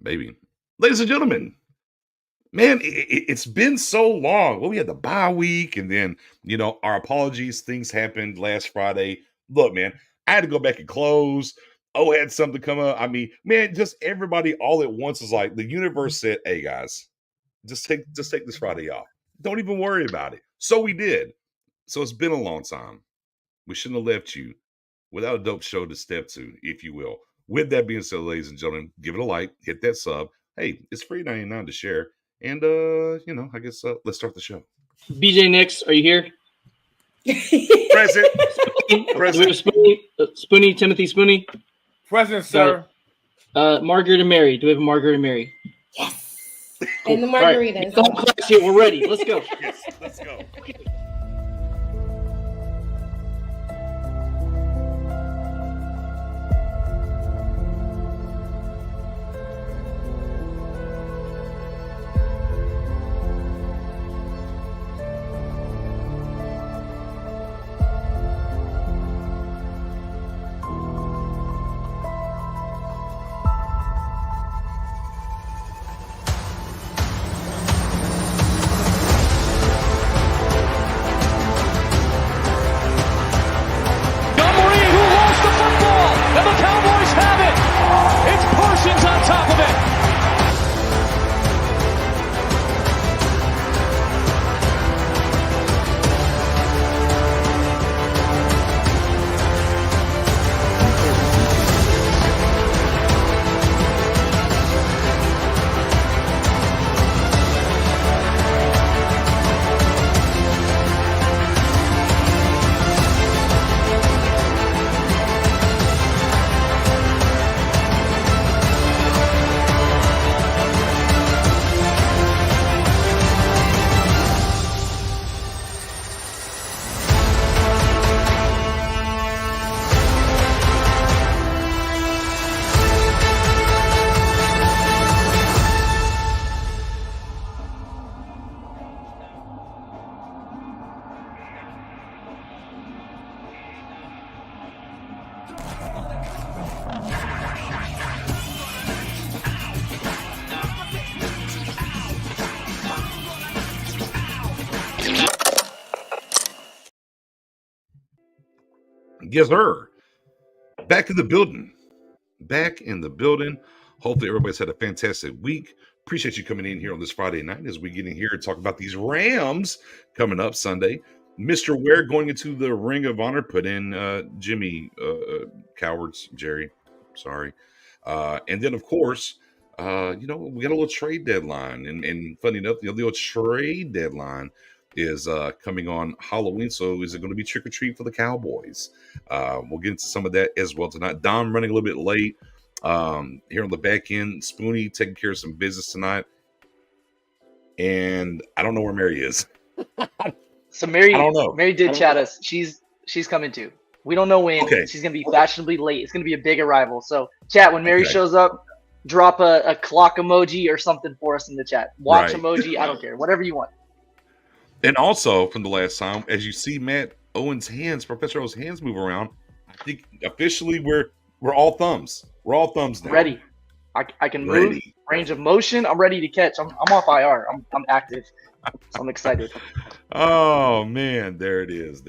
Baby. Ladies and gentlemen, man, it's been so long. Well, we had the bye week, and then, our apologies. Things happened last Friday. Look, man, I had to go back and close. Oh, had something come up. I mean, man, just everybody all at once is like the universe said, "Hey, guys, just take this Friday off. Don't even worry about it." So we did. So it's been a long time. We shouldn't have left you without a dope show to step to, if you will. With that being said, ladies and gentlemen, give it a like, hit that sub. Hey, it's free 99 to share. And I guess let's start the show. BJ Nix, are you here? Present. Present. Spoonie, Timothy Spoonie. Present, sir. Margaret and Mary. Do we have a Margaret and Mary? Yes. Cool. And the margaritas. All right. Here, we're ready. Let's go. Yes, let's go. Okay. And the Cowboys have it. It's Parsons on top of it. Yes, sir. Back in the building. Hopefully everybody's had a fantastic week. Appreciate you coming in here on this Friday night as we get in here and talk about these Rams coming up Sunday. Mr. Ware going into the Ring of Honor, put in Jimmy Cowards, Jerry. Sorry. And then, of course, we got a little trade deadline. And funny enough, the little trade deadline is coming on Halloween. So is it going to be trick or treat for the Cowboys? We'll get into some of that as well tonight. Dom running a little bit late here on the back end. Spoonie taking care of some business tonight. And I don't know where Mary is. So Mary, I don't know. Mary did chat us. She's coming too. We don't know when. Okay. She's gonna be fashionably late. It's gonna be a big arrival. So chat, when Mary shows up, drop a clock emoji or something for us in the chat. Watch emoji. I don't care. Whatever you want. And also from the last time, as you see Matt Owen's hands, Professor Owen's hands move around, I think officially we're all thumbs. We're all thumbs now. Ready. I can move, range of motion. I'm ready to catch. I'm off IR. I'm active. So I'm excited. Oh man, there it is.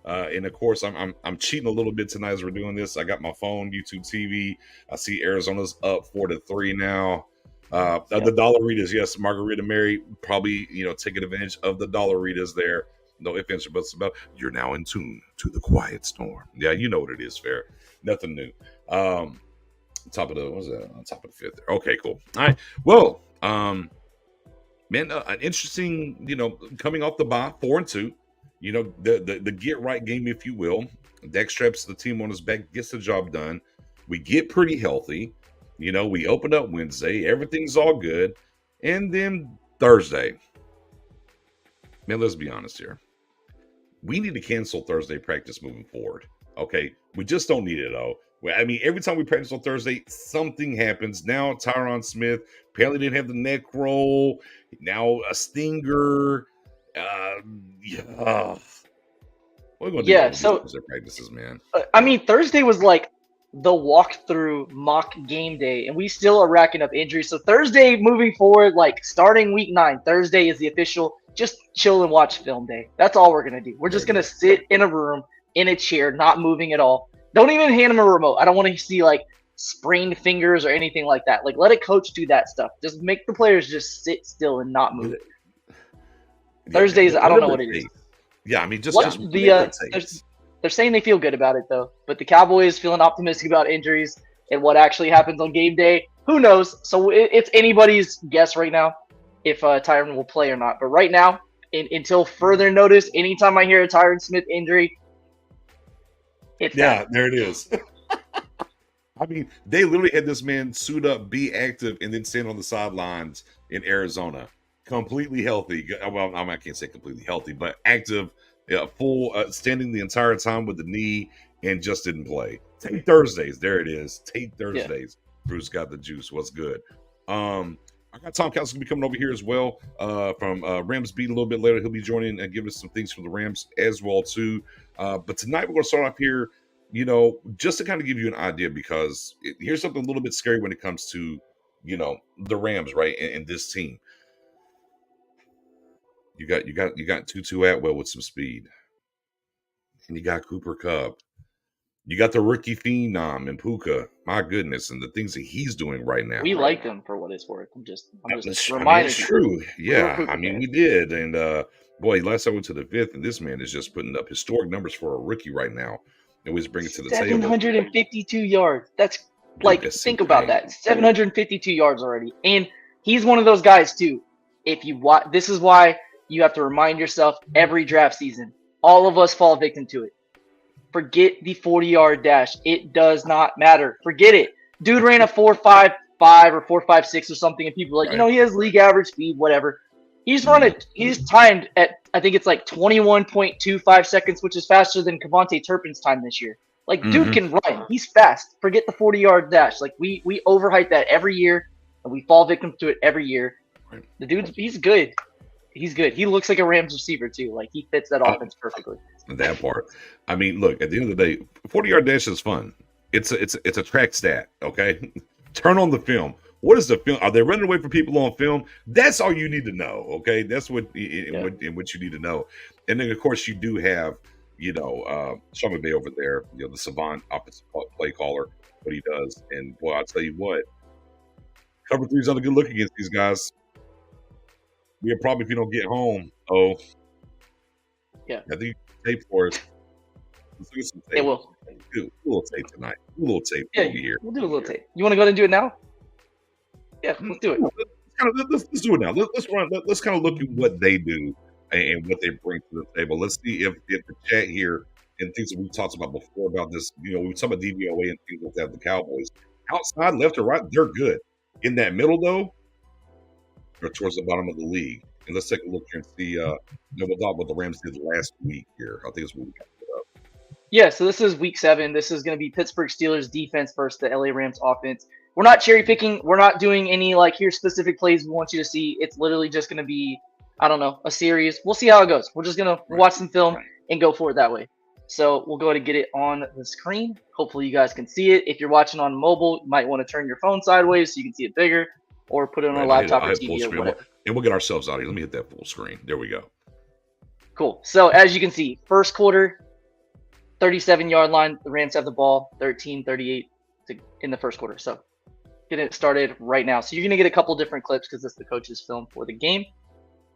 And of course, I'm cheating a little bit tonight as we're doing this. I got my phone, YouTube TV. I see Arizona's up 4-3 now. The Dollaritas, yes, Margarita Mary probably taking advantage of the Dollaritas there. No ifs, ands, or buts about. You're now in tune to the quiet storm. Yeah, you know what it is, fair. Nothing new. Top of the fifth there. Okay, cool. All right. Well, man, an interesting, coming off the bye, 4-2. The get right game, if you will. Dak straps the team on his back, gets the job done. We get pretty healthy. We opened up Wednesday. Everything's all good. And then Thursday. Man, let's be honest here. We need to cancel Thursday practice moving forward. Okay? We just don't need it, though. I mean, every time we practice on Thursday, something happens. Now, Tyron Smith apparently didn't have the neck roll. Now, a stinger. What are we going to do? So practices, man. I mean, Thursday was like the walkthrough mock game day, and we still are racking up injuries. So Thursday moving forward, like starting week 9, Thursday is the official just chill and watch film day. That's all we're going to do. We're just going to sit in a room, in a chair, not moving at all. Don't even hand him a remote. I don't want to see like sprained fingers or anything like that. Like let a coach do that stuff. Just make the players just sit still and not move. Thursdays, I don't know what it is. Yeah, I mean, just they're saying they feel good about it though. But the Cowboys feeling optimistic about injuries and what actually happens on game day. Who knows? So it's anybody's guess right now if Tyron will play or not. But right now, until further notice, anytime I hear a Tyron Smith injury, there it is. I mean, they literally had this man suit up, be active, and then stand on the sidelines in Arizona, completely healthy. Well, I can't say completely healthy, but active, full, standing the entire time with the knee, and just didn't play. Take Thursdays, there it is. Take Thursdays. Yeah. Bruce got the juice. What's good? I got Tom Council gonna be coming over here as well from Rams Beat a little bit later. He'll be joining and give us some things from the Rams as well too. But tonight we're gonna start off here, just to kind of give you an idea, because here's something a little bit scary when it comes to, the Rams, right? And this team. You got Tutu Atwell with some speed, and you got Cooper Kupp. You got the rookie phenom and Puka. My goodness, and the things that he's doing right now. We like him for what it's worth. I'm just reminding you. It's true. Yeah, I mean, we did. And boy, last time I went to the 5th, and this man is just putting up historic numbers for a rookie right now. And we just bring it to the table. 752 yards. That's think about that. 752 yards already. And he's one of those guys too. If you watch, this is why you have to remind yourself every draft season. All of us fall victim to it. Forget the 40-yard dash. It does not matter. Forget it. Dude ran a 4.55 or 4.56 or something, and people are like, he has league average speed, whatever. He's timed at, I think it's like 21.25 seconds, which is faster than Kevontae Turpin's time this year. Like, dude can run. He's fast. Forget the 40-yard dash. Like, we overhype that every year, and we fall victim to it every year. Right. The dude, he's good. He's good. He looks like a Rams receiver too. Like he fits that offense perfectly. That part. I mean, look, at the end of the day, 40-yard dash is fun. It's a track stat, okay? Turn on the film. What is the film? Are they running away from people on film? That's all you need to know, okay? That's what what you need to know. And then, of course, you do have, Sean McVay over there, the savant offensive play caller, what he does. And, boy, I'll tell you what, cover 3's not a good look against these guys. Yeah, probably if you don't get home. Oh, yeah. I think you can tape for us. Let's do some tape. It will. Do a little tape tonight. A little tape. Yeah, we'll do a little tape. You want to go ahead and do it now? Yeah, let's do it. Let's do it now. Let's kind of look at what they do and what they bring to the table. Let's see if the chat here and things that we talked about before about this. We talk about DVOA and things like that. The Cowboys outside, left or right, they're good. In that middle though, or towards the bottom of the league. And let's take a look here and see what the Rams did last week here. I think it's what we got put up. Yeah, so this is week 7. This is going to be Pittsburgh Steelers defense versus the LA Rams offense. We're not cherry picking. We're not doing any here's specific plays we want you to see. It's literally just going to be, a series. We'll see how it goes. We're just going to watch some film and go for it that way. So we'll go ahead and get it on the screen. Hopefully you guys can see it. If you're watching on mobile, you might want to turn your phone sideways so you can see it bigger. Or put it on a laptop or TV or whatever. And we'll get ourselves out here. Let me hit that full screen. There we go. Cool. So as you can see, first quarter, 37-yard line. The Rams have the ball, 13-38 in the first quarter. So getting it started right now. So you're going to get a couple different clips because this is the coach's film for the game.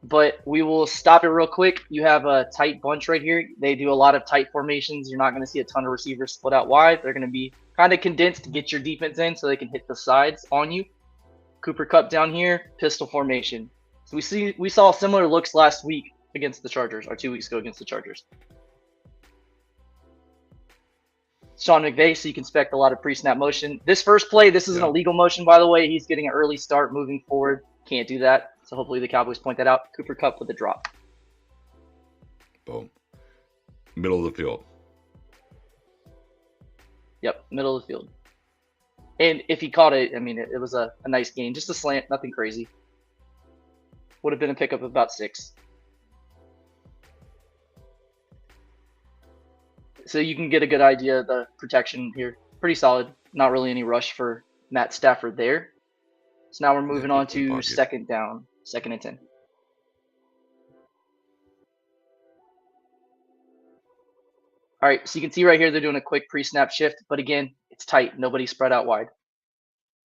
But we will stop it real quick. You have a tight bunch right here. They do a lot of tight formations. You're not going to see a ton of receivers split out wide. They're going to be kind of condensed to get your defense in so they can hit the sides on you. Cooper Kupp down here, pistol formation. So we saw similar looks last week against the Chargers, or 2 weeks ago against the Chargers. Sean McVay, so you can expect a lot of pre-snap motion. This first play, this is an illegal motion, by the way. He's getting an early start moving forward. Can't do that. So hopefully the Cowboys point that out. Cooper Kupp with a drop. Boom. Middle of the field. Yep, middle of the field. And if he caught it, it was a nice gain. Just a slant, nothing crazy. Would have been a pickup of about 6. So you can get a good idea of the protection here. pretty solid. Not really any rush for Matt Stafford there. So now we're moving on to second down, 2nd and 10. All right, so you can see right here they're doing a quick pre-snap shift, but again, it's tight. Nobody spread out wide.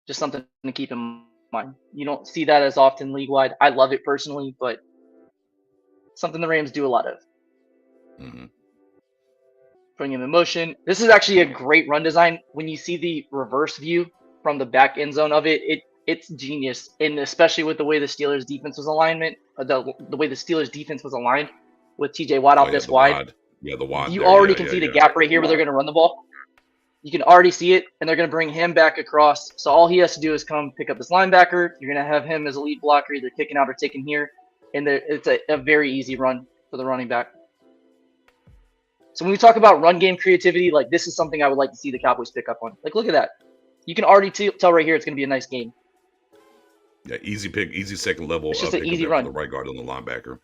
Just something to keep in mind. You don't see that as often league-wide. I love it personally, but something the Rams do a lot of. Mm-hmm. Putting him in motion. This is actually a great run design. When you see the reverse view from the back end zone of it, it's genius. And especially with the way the Steelers defense was the way the Steelers defense was aligned with TJ Watt out this wide. Yeah, the wide. You already can see the gap right here where they're going to run the ball. You can already see it, and they're going to bring him back across. So all he has to do is come pick up this linebacker. You're going to have him as a lead blocker, either kicking out or taking here. And it's a very easy run for the running back. So when we talk about run game creativity, like this is something I would like to see the Cowboys pick up on. Like, look at that. You can already tell right here it's going to be a nice game. Yeah, easy pick, easy second level. It's just an easy run. The right guard and the linebacker.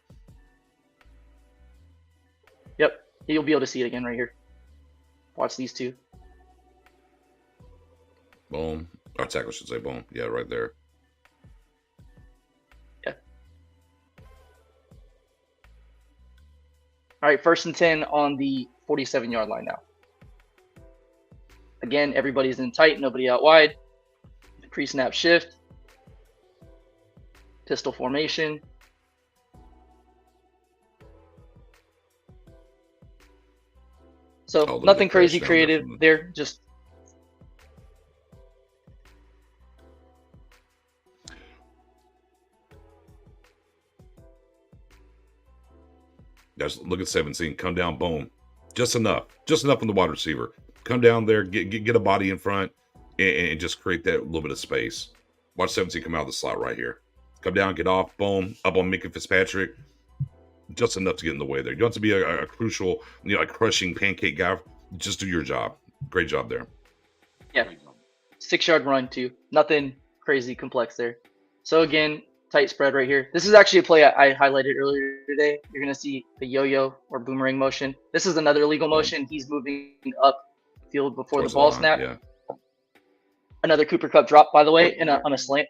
Yep, you'll be able to see it again right here. Watch these two. Boom. Our tackle should say boom. Yeah, right there. Yeah. All right, 1st and 10 on the 47-yard line now. Again, everybody's in tight, nobody out wide. Pre-snap shift. Pistol formation. So nothing crazy creative there, just look at 17. Come down, boom. Just enough on the wide receiver. Come down there, get a body in front, and just create that little bit of space. Watch 17 come out of the slot right here. Come down, get off, boom, up on Minka Fitzpatrick. Just enough to get in the way there. You don't have to be a crucial, a crushing pancake guy. Just do your job. Great job there. Yeah. 6-yard run too. Nothing crazy complex there. So again, tight spread right here. This is actually a play I highlighted earlier today. You're going to see the yo-yo or boomerang motion. This is another legal motion. He's moving up field before the ball snap. Yeah. Another Cooper Kupp drop, by the way, on a slant.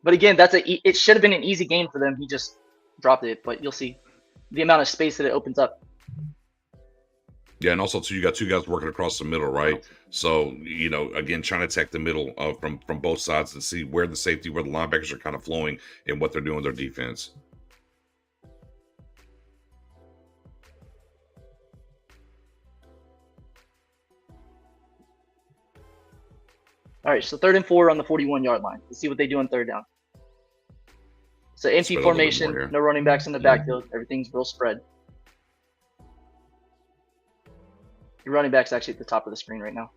But again, it should have been an easy game for them. He just dropped it, but you'll see the amount of space that it opens up. Yeah, and also too, you got two guys working across the middle, right? So again, trying to attack the middle from both sides to see where the safety, where the linebackers are kind of flowing, and what they're doing with their defense. All right, so 3rd and 4 on the 41-yard line. Let's see what they do on 3rd down. So empty formation, no running backs in the backfield. Everything's real spread. Your running back's actually at the top of the screen right now.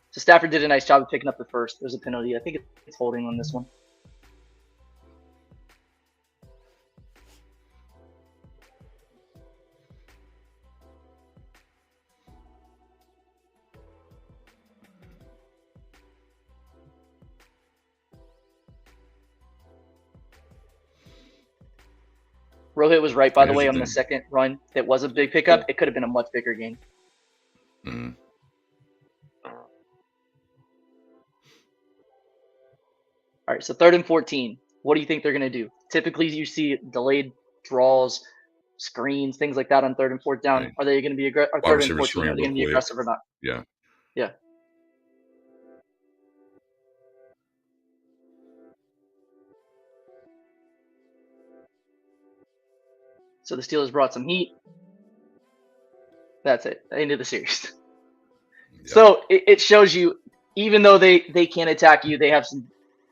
So Stafford did a nice job of picking up the first. There's a penalty. I think it's holding on this one. Rohit was right, by the way, on the second run. It was a big pickup. It could have been a much bigger game. Mm-hmm. All right, so 3rd and 14. What do you think they're going to do? Typically, you see delayed draws, screens, things like that on 3rd and 4th down. Are they going to be aggressive? 3rd and 14, are they going to be aggressive or not? Yeah. Yeah. So the Steelers brought some heat. That's it. End of the series. Yeah. So it shows you, even though they can't attack you, they have some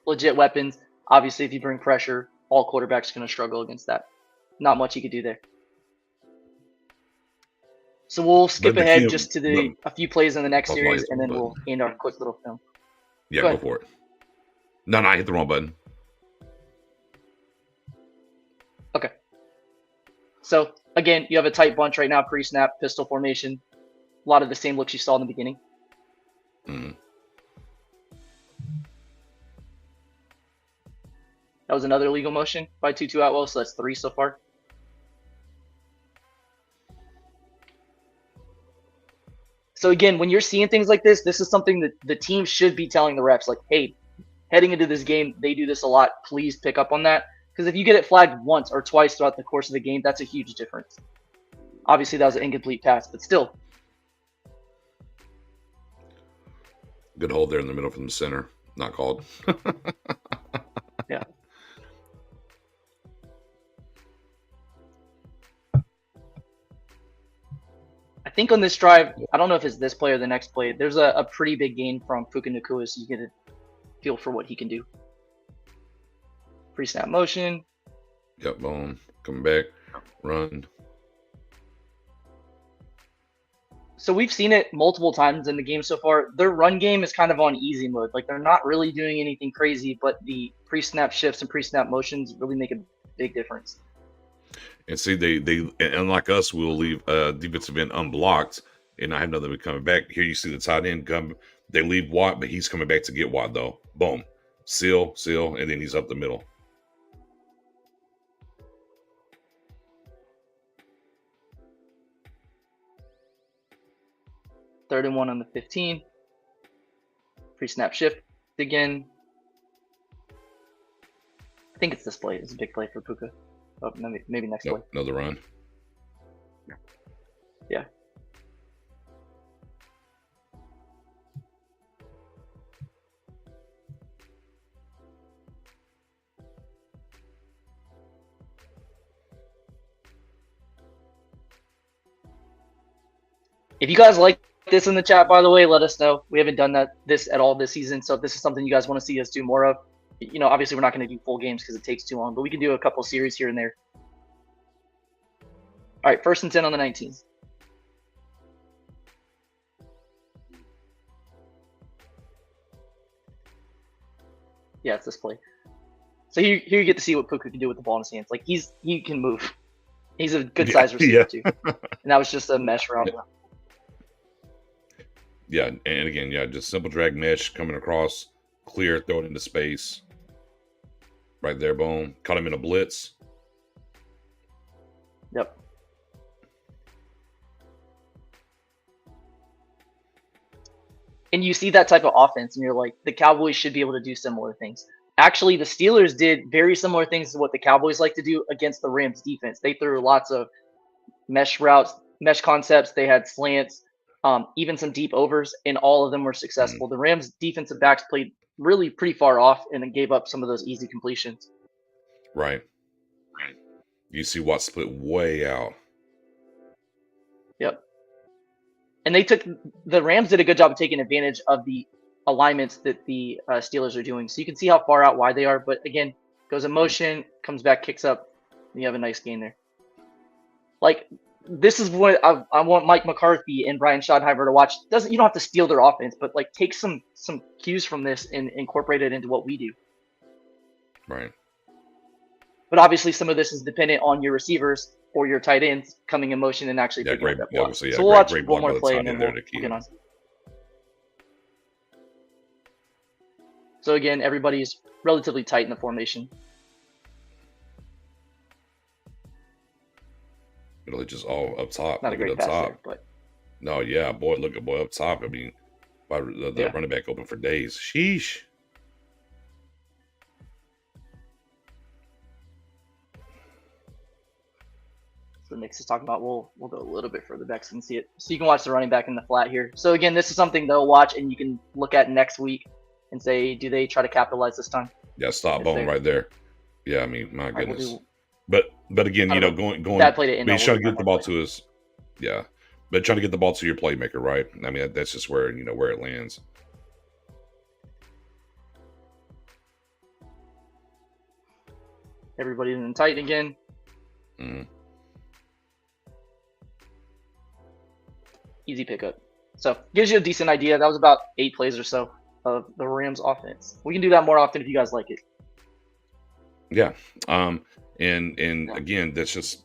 legit weapons. Obviously, if you bring pressure, all quarterbacks are going to struggle against that. Not much you could do there. So we'll skip ahead just to a few plays in the next series, and then we'll end our quick little film. Yeah, go for it. No, I hit the wrong button. Okay. So, again, you have a tight bunch right now, pre-snap, pistol formation. A lot of the same looks you saw in the beginning. Mm-hmm. That was another legal motion by Tutu Atwell, so that's 3 so far. So again, when you're seeing things like this is something that the team should be telling the refs, like, hey, heading into this game, they do this a lot. Please pick up on that. Because if you get it flagged once or twice throughout the course of the game, that's a huge difference. Obviously, that was an incomplete pass, but still. Good hold there in the middle from the center. Not called. Yeah. I think on this drive, I don't know if it's this play or the next play, there's a pretty big gain from Puka Nacua, so you get a feel for what he can do. Pre-snap motion. Yep, boom. Coming back. Run. So we've seen it multiple times in the game so far. Their run game is kind of on easy mode. Like, they're not really doing anything crazy, but the pre-snap shifts and pre-snap motions really make a big difference. And see, they unlike us, will leave defensive end unblocked, and I have nothing coming back. Here you see the tight end come. They leave Watt, but he's coming back to get Watt, though. Boom. Seal, and then he's up the middle. Third and 1 on the 15. Pre-snap shift again. I think it's this play. It's a big play for Puka. Oh, maybe next play. Another run. Yeah. If you guys like this in the chat, by the way, let us know. We haven't done this at all this season, so if this is something you guys want to see us do more of, obviously we're not going to do full games because it takes too long, but we can do a couple series here and there. All right, 1st and 10 on the 19. Yeah, it's this play. So here you get to see what Puka can do with the ball in his hands. Like, he can move. He's a good size receiver too. And that was just a mesh route. Yeah, and again, just simple drag mesh coming across, clear, throw it into space. Right there, boom. Caught him in a blitz. Yep. And you see that type of offense, and you're like, the Cowboys should be able to do similar things. Actually, the Steelers did very similar things to what the Cowboys like to do against the Rams defense. They threw lots of mesh routes, mesh concepts. They had slants, even some deep overs, and all of them were successful. The Rams defensive backs played really pretty far off and then gave up some of those easy completions. Right. You see Watt split way out. Yep. And the Rams did a good job of taking advantage of the alignments that the Steelers are doing. So you can see how far out wide they are. But again, goes in motion, comes back, kicks up, and you have a nice gain there. Like, this is what I want Mike McCarthy and Brian Schottenheimer to watch. You don't have to steal their offense, but like, take some cues from this and incorporate it into what we do. Right. But obviously, some of this is dependent on your receivers or your tight ends coming in motion and actually picking up that block. So we'll watch one more play and then we'll get on. So again, everybody's relatively tight in the formation. Really just all up top. Not a great pass there, but no, yeah, boy, look at boy up top. I mean, the running back open for days. Sheesh. So Nick's is talking about, we'll go a little bit further back so you can see it. So you can watch the running back in the flat here. So again, this is something they'll watch and you can look at next week and say, do they try to capitalize this time? Yeah, stop bone right there. Yeah, I mean, my goodness. Right, but again, going. That played it in. He's trying to get the ball to us. Yeah, but trying to get the ball to your playmaker, right? I mean, that's just where where it lands. Everybody's in tight again. Easy pickup. So gives you a decent idea. That was about 8 plays or so of the Rams offense. We can do that more often if you guys like it. Yeah. And again, that's just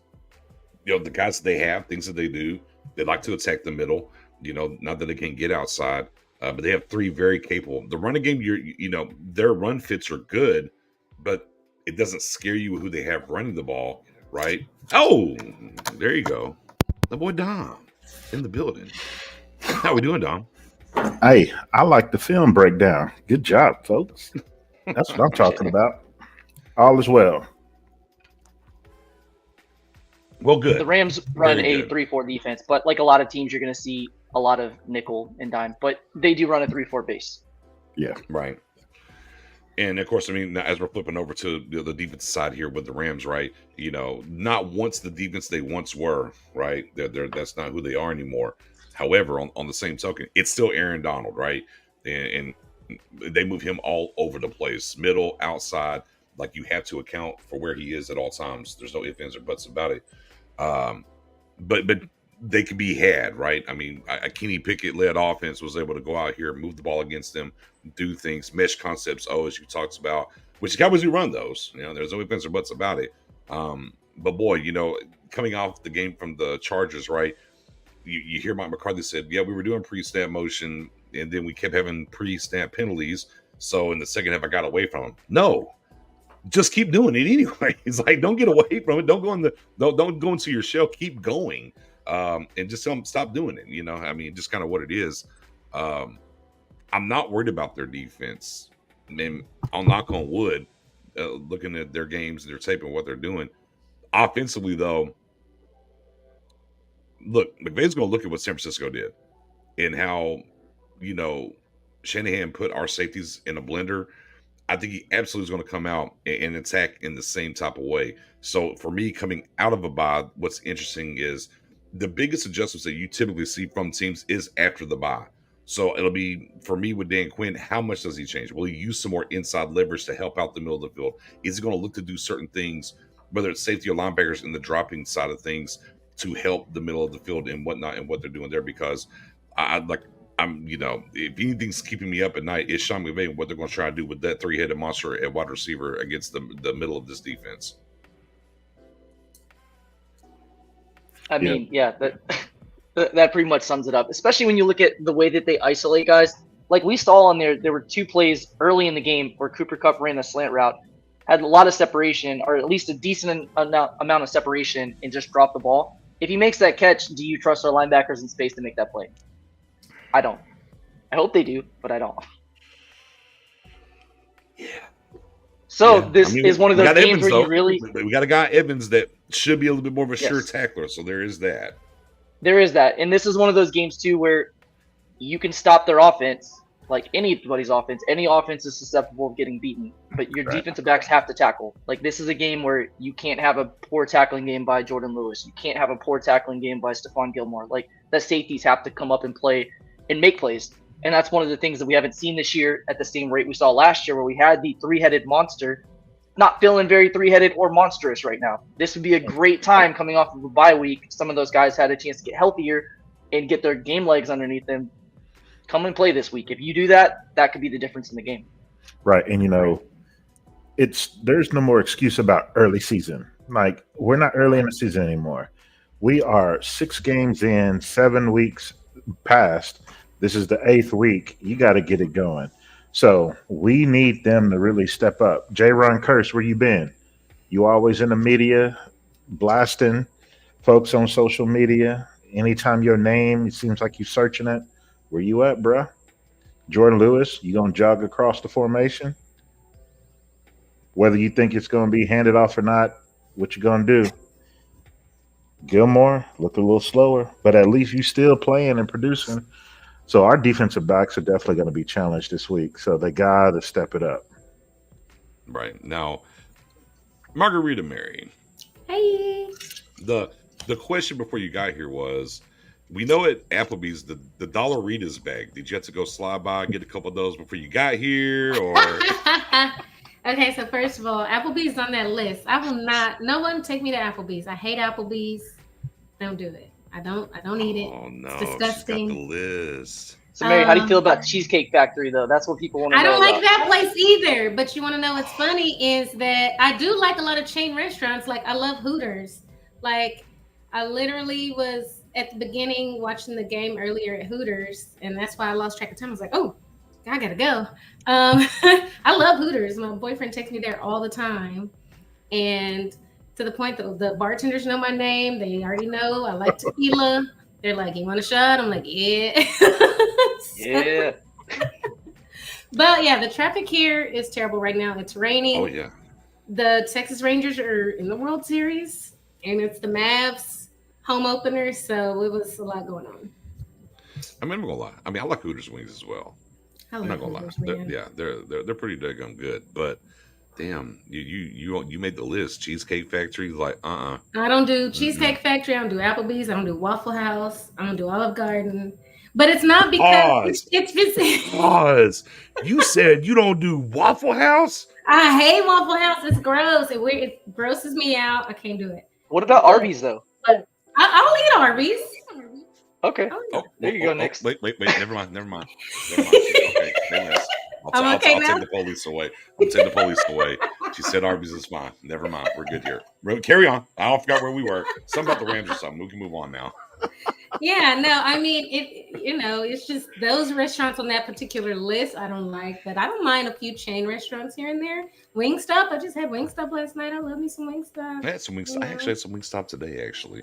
the guys they have, things that they do. They like to attack the middle. Not that they can get outside, but they have 3 very capable. The running game, their run fits are good, but it doesn't scare you who they have running the ball, right? Oh, there you go. The boy Dom in the building. How we doing, Dom? Hey, I like the film breakdown. Good job, folks. That's what I'm talking about. All is well. Well, good. The Rams run a 3-4 defense, but like a lot of teams, you're going to see a lot of nickel and dime, but they do run a 3-4 base. Yeah. Right. And of course, I mean, as we're flipping over to the defensive side here with the Rams, right? Not once the defense they once were, right? That's not who they are anymore. However, on the same token, it's still Aaron Donald, right? And they move him all over the place, middle, outside. Like, you have to account for where he is at all times. There's no ifs, ands, or buts about it. But they could be had, right? I mean, a Kenny Pickett-led offense was able to go out here, move the ball against them, do things, mesh concepts, as you talked about, which the Cowboys do run those. There's no ifs, ands, or buts about it. But boy, coming off the game from the Chargers, right? You hear Mike McCarthy said, yeah, we were doing pre-snap motion, and then we kept having pre-snap penalties. So in the second half, I got away from him. No, just keep doing it anyway. It's like, don't get away from it. Don't go into your shell. Keep going, and just tell them stop doing it. I mean, just kind of what it is. I'm not worried about their defense. And I'll knock on wood, looking at their games, their tape, and what they're doing. Offensively, though, look, McVay's going to look at what San Francisco did and how, Shanahan put our safeties in a blender. I think he absolutely is going to come out and attack in the same type of way. So for me, coming out of a bye, what's interesting is the biggest adjustments that you typically see from teams is after the bye. So it'll be, for me with Dan Quinn, how much does he change? Will he use some more inside leverage to help out the middle of the field? Is he going to look to do certain things, whether it's safety or linebackers in the dropping side of things, to help the middle of the field and whatnot and what they're doing there? Because if anything's keeping me up at night, it's Sean McVay and what they're going to try to do with that three-headed monster at wide receiver against the middle of this defense. I mean, yeah, that pretty much sums it up, especially when you look at the way that they isolate guys. Like we saw on there were two plays early in the game where Cooper Kupp ran a slant route, had a lot of separation, or at least a decent amount of separation, and just dropped the ball. If he makes that catch, do you trust our linebackers in space to make that play? I don't. I hope they do, but I don't. Yeah. So this is one of those games where you really... We got a guy, Evans, that should be a little bit more of a sure tackler, so there is that. There is that. And this is one of those games, too, where you can stop their offense, like anybody's offense. Any offense is susceptible of getting beaten, but your defensive backs have to tackle. Like, this is a game where you can't have a poor tackling game by Jordan Lewis. You can't have a poor tackling game by Stephon Gilmore. Like, the safeties have to come up and play and make plays. And that's one of the things that we haven't seen this year at the same rate we saw last year, where we had the three-headed monster. Not feeling very three-headed or monstrous right now. This would be a great time coming off of a bye week. Some of those guys had a chance to get healthier and get their game legs underneath them. Come and play this week. If you do that, that could be the difference in the game. Right. And, there's no more excuse about early season. Like, we're not early in the season anymore. We are 6 games in, 7 weeks past. This is the 8th week. You got to get it going. So we need them to really step up. J-Ron Curse, where you been? You always in the media, blasting folks on social media. Anytime your name, it seems like you're searching it. Where you at, bruh? Jordan Lewis, you going to jog across the formation? Whether you think it's going to be handed off or not, what you going to do? Gilmore, look a little slower, but at least you still playing and producing. So our defensive backs are definitely going to be challenged this week. So they got to step it up. Right. Now, Margarita Mary. Hey. The question before you got here was, we know at Applebee's the Dollaritas bag. Did you have to go slide by and get a couple of those before you got here? Or Okay, so first of all, Applebee's on that list. I will not. No one take me to Applebee's. I hate Applebee's. Don't do it. I don't eat it. Oh no, it's disgusting. She's got the list. So Mary, how do you feel about Cheesecake Factory though? That's what people want to know. I don't like about. that place either. But you want to know what's funny is that I do like a lot of chain restaurants. Like I love Hooters. Like I literally was at the beginning watching the game earlier at Hooters, and that's why I lost track of time. I was like, oh, I gotta go. I love Hooters. My boyfriend takes me there all the time, and to the point that the bartenders know my name. They already know I like tequila. They're like, "You want a shot?" I'm like, "Yeah." Yeah. But yeah, the traffic here is terrible right now. It's raining. Oh yeah. The Texas Rangers are in the World Series, and it's the Mavs home opener, so it was a lot going on. I mean, I'm not gonna lie. I mean, I like Hooters wings as well. I'm not gonna lie. They're pretty daggone good. But damn, you made the list. Cheesecake Factory, like I don't do Cheesecake Factory. I don't do Applebee's. I don't do Waffle House. I don't do Olive Garden. But it's not because it's Pause. You said you don't do Waffle House? I hate Waffle House. It's gross. It grosses me out. I can't do it. What about Arby's though? I'll eat Arby's. Okay. There you go, Nick. Wait. Never mind. Okay, I'll take the police away. She said Arby's is fine. Never mind. We're good here. Carry on. I forgot where we were. Something about the Rams or something. We can move on now. Yeah, no, I mean, it's just those restaurants on that particular list I don't like, but I don't mind a few chain restaurants here and there. Wingstop, I just had Wingstop last night. I love me some Wingstop. I had some Wingstop. I actually had some Wingstop today, actually.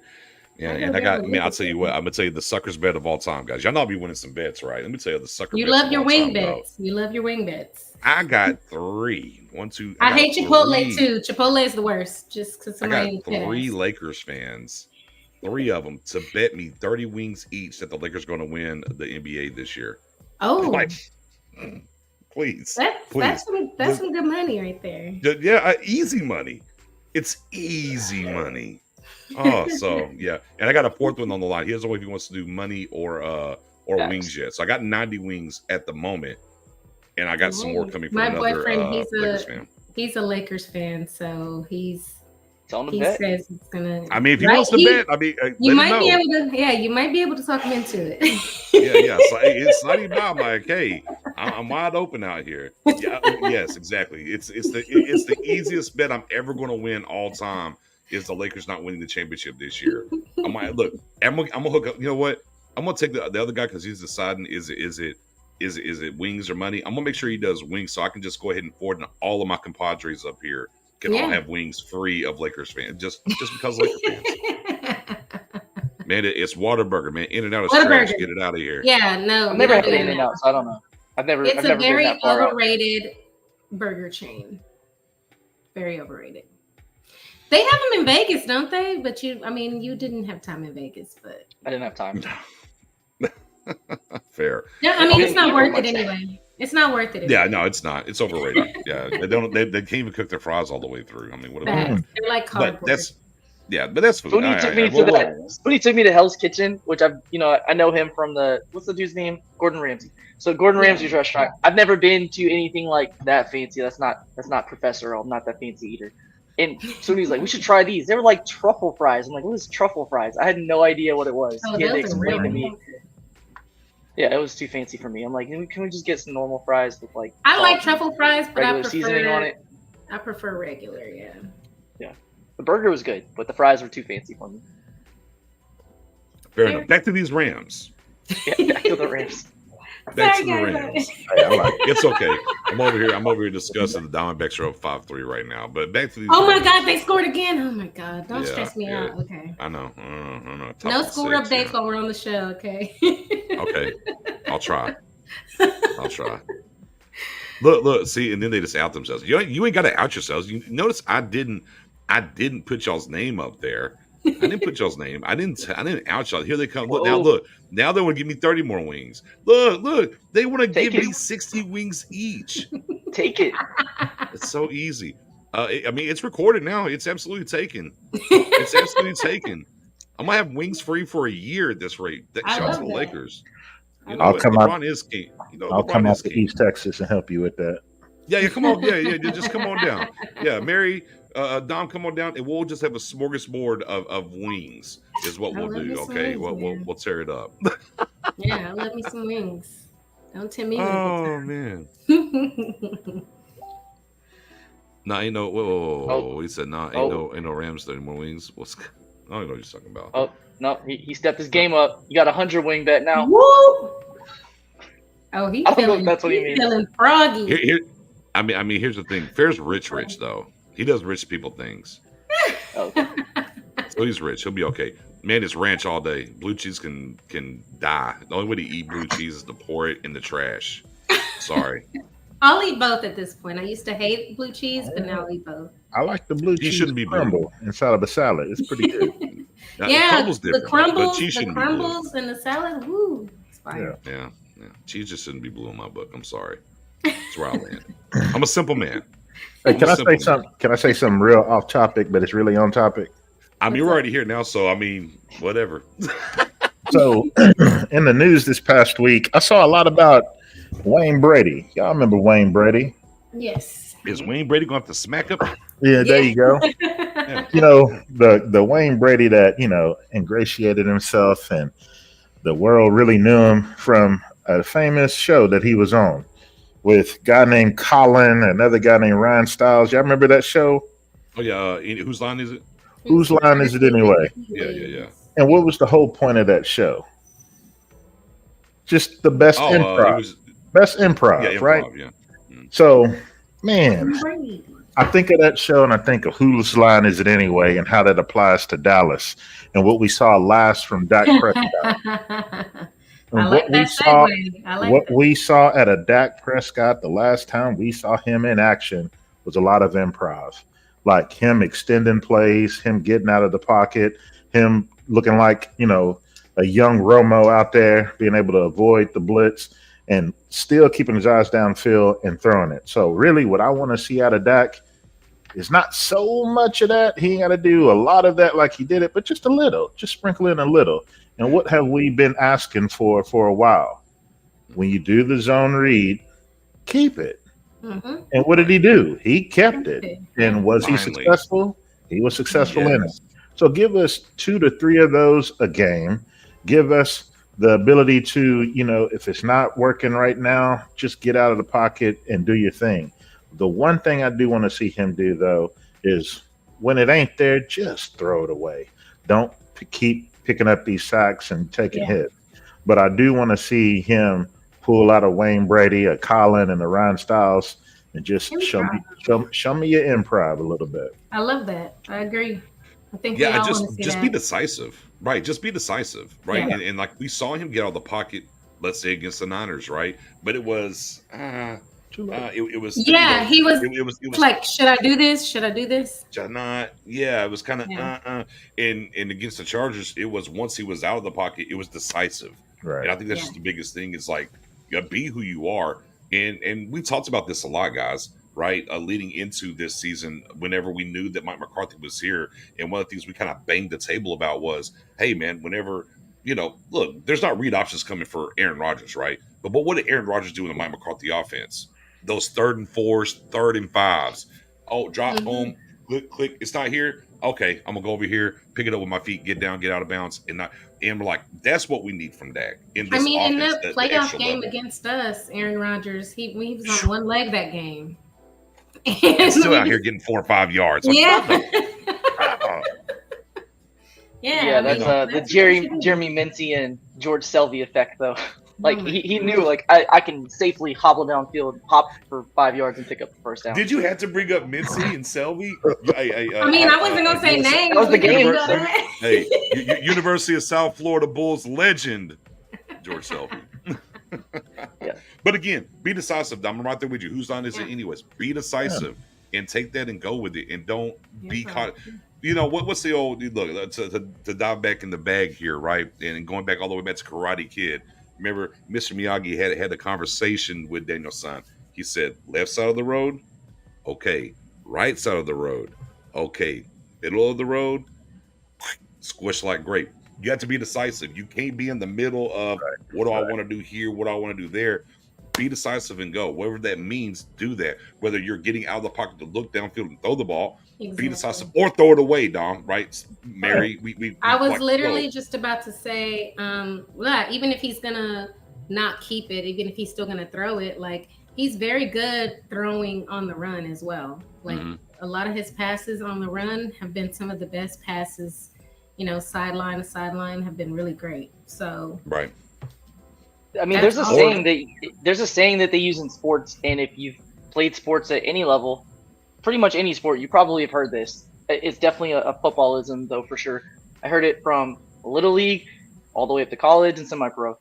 Yeah, and I'll tell you what, I'm going to tell you the sucker's bet of all time, guys. Y'all know I'll be winning some bets, right? Let me tell you the sucker You bets love of your all wing time, bets. You love your wing bets. I got 3. 1, 2. I hate Chipotle too. Chipotle is the worst. Just because I got 3 Lakers fans, 3 of them, to bet me 30 wings each that the Lakers are going to win the NBA this year. Oh, like, please. That's some good money right there. Yeah, easy money. It's easy money. Oh, so yeah, and I got a 4th one on the line. He doesn't know if he wants to do money or wings yet. So I got 90 wings at the moment, and I got some more coming from another Lakers fan. He's a Lakers fan, so he bet. says he's gonna. I mean, if he wants to bet, I mean, you might be able to. Yeah, you might be able to talk him into it. yeah. So it's not even about like, hey, I'm wide open out here. Yeah, yes, exactly. It's the easiest bet I'm ever going to win all time. Is the Lakers not winning the championship this year? I'm gonna hook up. You know what? I'm gonna take the other guy because he's deciding is it wings or money. I'm gonna make sure he does wings so I can just go ahead and forward all of my compadres up here can all have wings free of Lakers fans just because Lakers fans. Man, it's Whataburger, man. In-N-Out is trash. Get it out of here. Yeah, no, I've never had In-N-Out, so I don't know. It's a very overrated burger chain. Very overrated. They have them in Vegas, don't they? But you didn't have time in Vegas, but I didn't have time. Fair. No, I mean it's not worth it anyway. It's not worth it. Yeah, no, it's not. It's overrated. Yeah, they can't even cook their fries all the way through. I mean, what about that? They're like cardboard. But that's food. Spoonie took me to Hell's Kitchen, which I know him from what's the dude's name? Gordon Ramsay. So Gordon Ramsay's restaurant. I've never been to anything like that fancy. That's not Professor. I'm not that fancy eater. And Spoonie's like, we should try these. They were like truffle fries. I'm like, what is truffle fries? I had no idea what it was. He had to explain to me. Yeah, it was too fancy for me. I'm like, can we just get some normal fries with like? I like truffle fries, but I prefer seasoning on it. I prefer regular. Yeah. Yeah, the burger was good, but the fries were too fancy for me. Fair enough. Back to these Rams. Yeah, back to the Rams. Back to the Rams. It's okay. I'm over here discussing the Diamondbacks are up 5-3 right now. But back to these. Oh my Rams. God, they scored again. Oh my God, don't stress me out. Okay. I know. No score updates while we're on the show. Okay. Okay. I'll try. Look. See, and then they just out themselves. You ain't got to out yourselves. You notice I didn't put y'all's name up there. I didn't put y'all's name. I didn't out y'all. Here they come. Look. Now they want to give me 30 more wings. Look. They want to give me 60 wings each. Take it. It's so easy. I mean, it's recorded now. It's absolutely taken. It's absolutely taken. I'm gonna have wings free for a year at this rate. Shout out to the Lakers. I'll come out. Is king. I'll come out to East Texas and help you with that. Yeah. Come on. Yeah. Just come on down. Yeah, Mary. Dom, come on down, and we'll just have a smorgasbord of wings. Is what we'll do. Okay, we'll tear it up. Yeah, I love me some wings. Don't tempt me. Oh man. Nah, ain't no. Whoa. He said, nah, ain't no Rams 30 more wings. I don't know what you're talking about. Oh no, he stepped his game up. You got 100 wing bet now. Woo! Oh, I don't know if that's what he means. Feeling froggy. I mean, here's the thing. Fair's rich though. He does rich people things. Okay. Oh, he's rich. He'll be okay. Man, it's ranch all day. Blue cheese can die. The only way to eat blue cheese is to pour it in the trash. Sorry. I'll eat both at this point. I used to hate blue cheese, but now I'll eat both. I like the blue cheese shouldn't be blue. crumble inside of a salad. It's pretty good. Yeah, the crumbles, cheese shouldn't be crumbles, and the salad. Woo, it's fire. Yeah. Cheese just shouldn't be blue in my book. I'm sorry. That's where I land. I'm a simple man. Hey, can I say something? Can I say something real off topic, but it's really on topic? I mean, we're already here now, so I mean, whatever. So, in the news this past week, I saw a lot about Wayne Brady. Y'all remember Wayne Brady? Yes. Is Wayne Brady going to have to smack up? Yeah, there you go. You know, the Wayne Brady that, you know, ingratiated himself and the world really knew him from a famous show that he was on with a guy named Colin, another guy named Ryan Stiles. Y'all remember that show? Oh, yeah. Whose line is it? Whose line is it anyway? Yeah. And what was the whole point of that show? Just the best improv. Best improv, right? Yeah. So, man, I think of that show and I think of whose line is it anyway and how that applies to Dallas and what we saw last from Dak Prescott. And we saw at a Dak Prescott the last time we saw him in action was a lot of improv. Like him extending plays, him getting out of the pocket, him looking like, you know, a young Romo out there, being able to avoid the blitz and still keeping his eyes downfield and throwing it. So really what I want to see out of Dak is not so much of that. He ain't got to do a lot of that like he did it, but just a little, just sprinkle in a little. And what have we been asking for a while? When you do the zone read, keep it. Mm-hmm. And what did he do? He kept it. And was he successful? He was successful in it. So give us 2 to 3 of those a game. Give us the ability to, you know, if it's not working right now, just get out of the pocket and do your thing. The one thing I do want to see him do, though, is when it ain't there, just throw it away. Don't keep picking up these sacks and taking hits. But I do want to see him pull out a Wayne Brady, a Colin, and a Ryan Stiles and just show me your improv a little bit. I love that. I agree. I think just be decisive. Right. Just be decisive. Right. Yeah. And like we saw him get out of the pocket, let's say against the Niners, right? But it was it was he was like, should I do this? Should I do this? Should I not? Yeah, it was kind of And against the Chargers, it was once he was out of the pocket, it was decisive. Right. And I think that's just the biggest thing is like, you be who you are. And we talked about this a lot, guys, right? Leading into this season, whenever we knew that Mike McCarthy was here. And one of the things we kind of banged the table about was, hey, man, whenever, you know, look, there's not read options coming for Aaron Rodgers, right? But what did Aaron Rodgers do in the Mike McCarthy offense? Those 3rd and 4s, 3rd and 5s. Oh, drop, boom, click. It's not here. Okay, I'm gonna go over here, pick it up with my feet, get down, get out of bounds, and we're like, that's what we need from Dak. In this in offense, the playoff game against us, Aaron Rodgers, he was on one leg that game. And still out here getting 4 or 5 yards. Like, yeah, that's the Jeremy Mincy and George Selvey effect, though. Like he knew, like I can safely hobble downfield, hop for 5 yards, and pick up the first down. Did you have to bring up Mincy and Selvey? I wasn't gonna say names. That was the game. Hey, University of South Florida Bulls legend, George Selvey. Yeah. But again, be decisive. I'm right there with you. Whose line is it anyways? Be decisive and take that and go with it, and don't be caught. You know what's the old look to dive back in the bag here, right? And going back all the way back to Karate Kid. Remember, Mr. Miyagi had a conversation with Daniel's son. He said, left side of the road, okay. Right side of the road, okay. Middle of the road, squish like grape. You have to be decisive. You can't be in the middle of what do I want to do here, what do I want to do there. Be decisive and go. Whatever that means, do that. Whether you're getting out of the pocket to look downfield and throw the ball, be decisive, or throw it away, Dom. Right, Mary? I was literally just about to say, even if he's gonna not keep it, even if he's still gonna throw it, like he's very good throwing on the run as well. Like a lot of his passes on the run have been some of the best passes. You know, sideline to sideline have been really great. So right. I mean, there's a saying that they use in sports, and if you've played sports at any level, pretty much any sport, you probably have heard this. it's definitely a footballism though for sure. I heard it from Little League all the way up to college and semi-pro.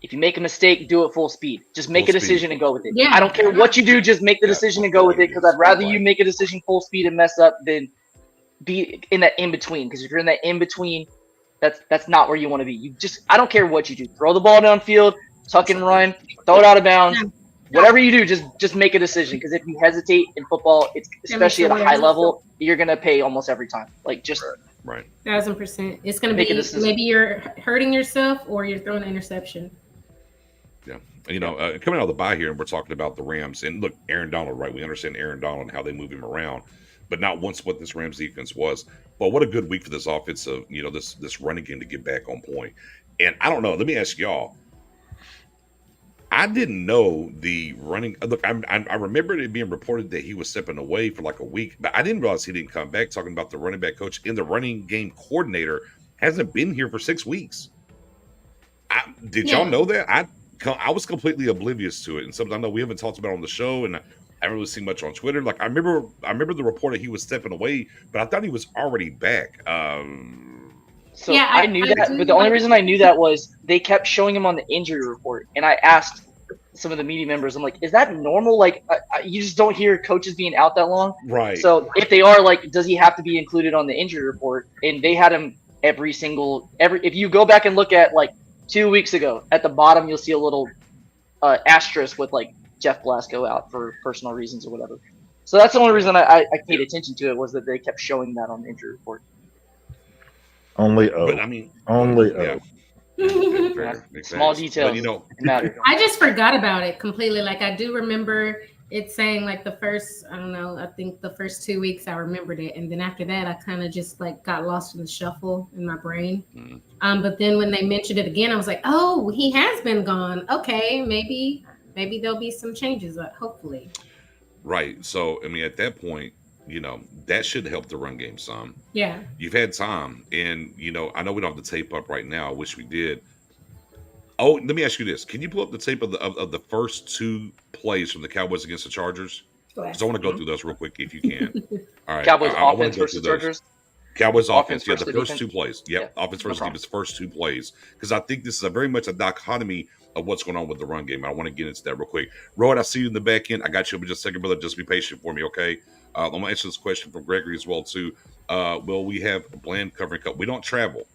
If you make a mistake, do it full speed. Just make a decision and go with it. Yeah. I don't care what you do, just make the decision and go with it, because I'd rather you make a decision full speed and mess up than be in that in-between. Because if you're in that in-between, that's not where you want to be. I don't care what you do. Throw the ball downfield, tuck and run, throw it out of bounds. Whatever you do, just make a decision. Because if you hesitate in football, it's especially at a high level, you're gonna pay almost every time. Like just right. 1,000%. It's gonna be maybe you're hurting yourself or you're throwing an interception. Yeah. You know, coming out of the bye here, and we're talking about the Rams. And look, Aaron Donald, right? We understand Aaron Donald and how they move him around, but not once what this Rams defense was. But what a good week for this offensive, you know, this running game to get back on point. And I don't know. Let me ask y'all. I didn't know the running. Look, I remember it being reported that he was stepping away for like a week, but I didn't realize he didn't come back. Talking about the running back coach and the running game coordinator hasn't been here for 6 weeks. Did y'all know that? I was completely oblivious to it, and something I know we haven't talked about on the show, and I haven't really seen much on Twitter. Like I remember the report that he was stepping away, but I thought he was already back. So yeah, I knew that, but the only reason I knew that was they kept showing him on the injury report, and I asked some of the media members, I'm like, is that normal? Like, you just don't hear coaches being out that long, right? So if they are, like, does he have to be included on the injury report? And they had him every. If you go back and look at like 2 weeks ago, at the bottom you'll see a little asterisk with like Jeff Blasco out for personal reasons or whatever. So that's the only reason I paid attention to it, was that they kept showing that on the injury report. Only but I mean, only yeah. Small details, but, you know, matter. I just forgot about it completely. Like I do remember it saying like the first, I don't know, I think the first 2 weeks I remembered it, and then after that I kind of just like got lost in the shuffle in my brain. But then when they mentioned it again, I was like, oh, he has been gone. Okay, maybe there'll be some changes, hopefully. Right. So I mean, at that point, you know, that should help the run game some. Yeah. You've had time, and you know, I know we don't have the tape up right now. I wish we did. Oh, let me ask you this: can you pull up the tape of the first 2 plays from the Cowboys against the Chargers? Because I want to go through those real quick if you can. All right. Cowboys offense versus Chargers. Cowboys offense, yeah, the first 2 plays. Yep, yeah, offense versus defense, first 2 plays. Because I think this is very much a dichotomy of what's going on with the run game. I want to get into that real quick. Rowan, I see you in the back end. I got you in just a second, brother. Just be patient for me, okay? I'm going to answer this question from Gregory as well, too. Will we have Bland covering Cup? We don't travel.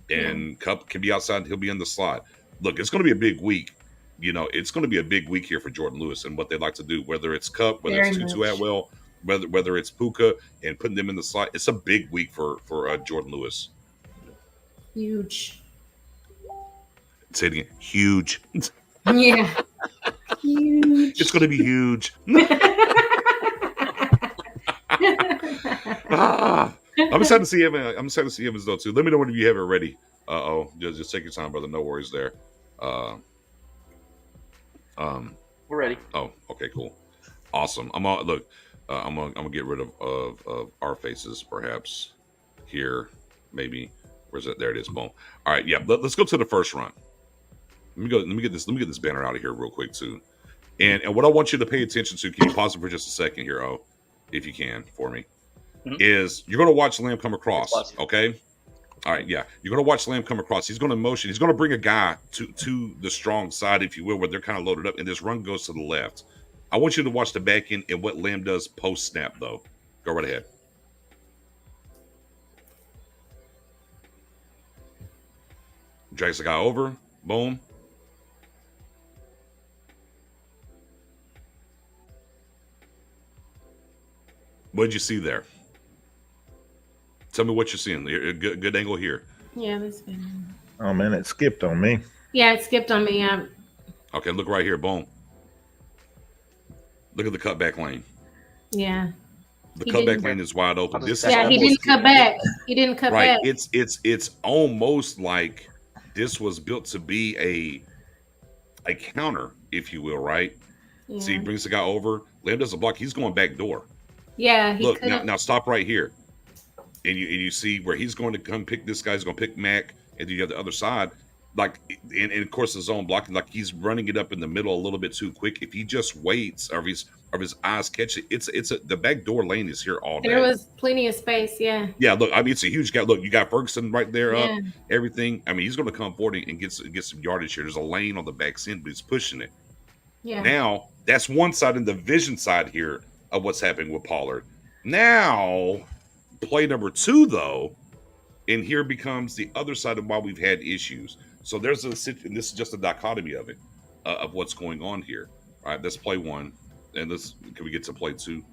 And Cup can be outside. He'll be in the slot. Look, it's going to be a big week. You know, it's going to be a big week here for Jordan Lewis and what they like to do, whether it's Cup, whether it's Tutu Atwell, whether it's Puka and putting them in the slot. It's a big week for Jordan Lewis. Huge. Say it again. Huge. Yeah. Huge. It's going to be huge. I'm excited to see him. I'm excited to see him as though too. Let me know when you have it ready. Just take your time, brother. No worries there. We're ready. Oh, okay, cool, awesome. I'm gonna get rid of our faces, perhaps here, maybe. Where's it? There it is. Boom. All right, yeah. Let's go to the first run. Let me get this banner out of here real quick too. And what I want you to pay attention to, can you pause it for just a second here, if you can, for me, is you're going to watch Lamb come across, okay? All right, yeah. You're going to watch Lamb come across. He's going to motion. He's going to bring a guy to the strong side, if you will, where they're kind of loaded up, and this run goes to the left. I want you to watch the back end and what Lamb does post-snap, though. Go right ahead. Drags the guy over. Boom. What did you see there? Tell me what you're seeing. Good angle here. Yeah, that's good. Oh man, it skipped on me. Yeah, it skipped on me. Okay, look right here. Boom. Look at the cutback lane. Yeah. The cutback lane is wide open. He didn't cut back. He didn't cut back. It's almost like this was built to be a counter, if you will, right? Yeah. See, he brings the guy over. Lamb does a block. He's going back door. Yeah. Look, now stop right here. And you see where he's going to come pick this guy. He's going to pick Mac. And then you have the other side. like, and of course the zone blocking, like he's running it up in the middle a little bit too quick. If he just waits, or if his eyes catch it, the back door lane is here all day. There was plenty of space, yeah. Yeah, look, I mean, it's a huge gap. Look, you got Ferguson right there up, Yeah. everything. I mean, he's going to come forward and get some yardage here. There's a lane on the back end, but he's pushing it. Yeah. Now, that's one side, and the vision side here of what's happening with Pollard. Now, play number 2, though, and here becomes the other side of why we've had issues. So there's and this is just a dichotomy of it, of what's going on here. All right, let's play 1, and can we get to play 2?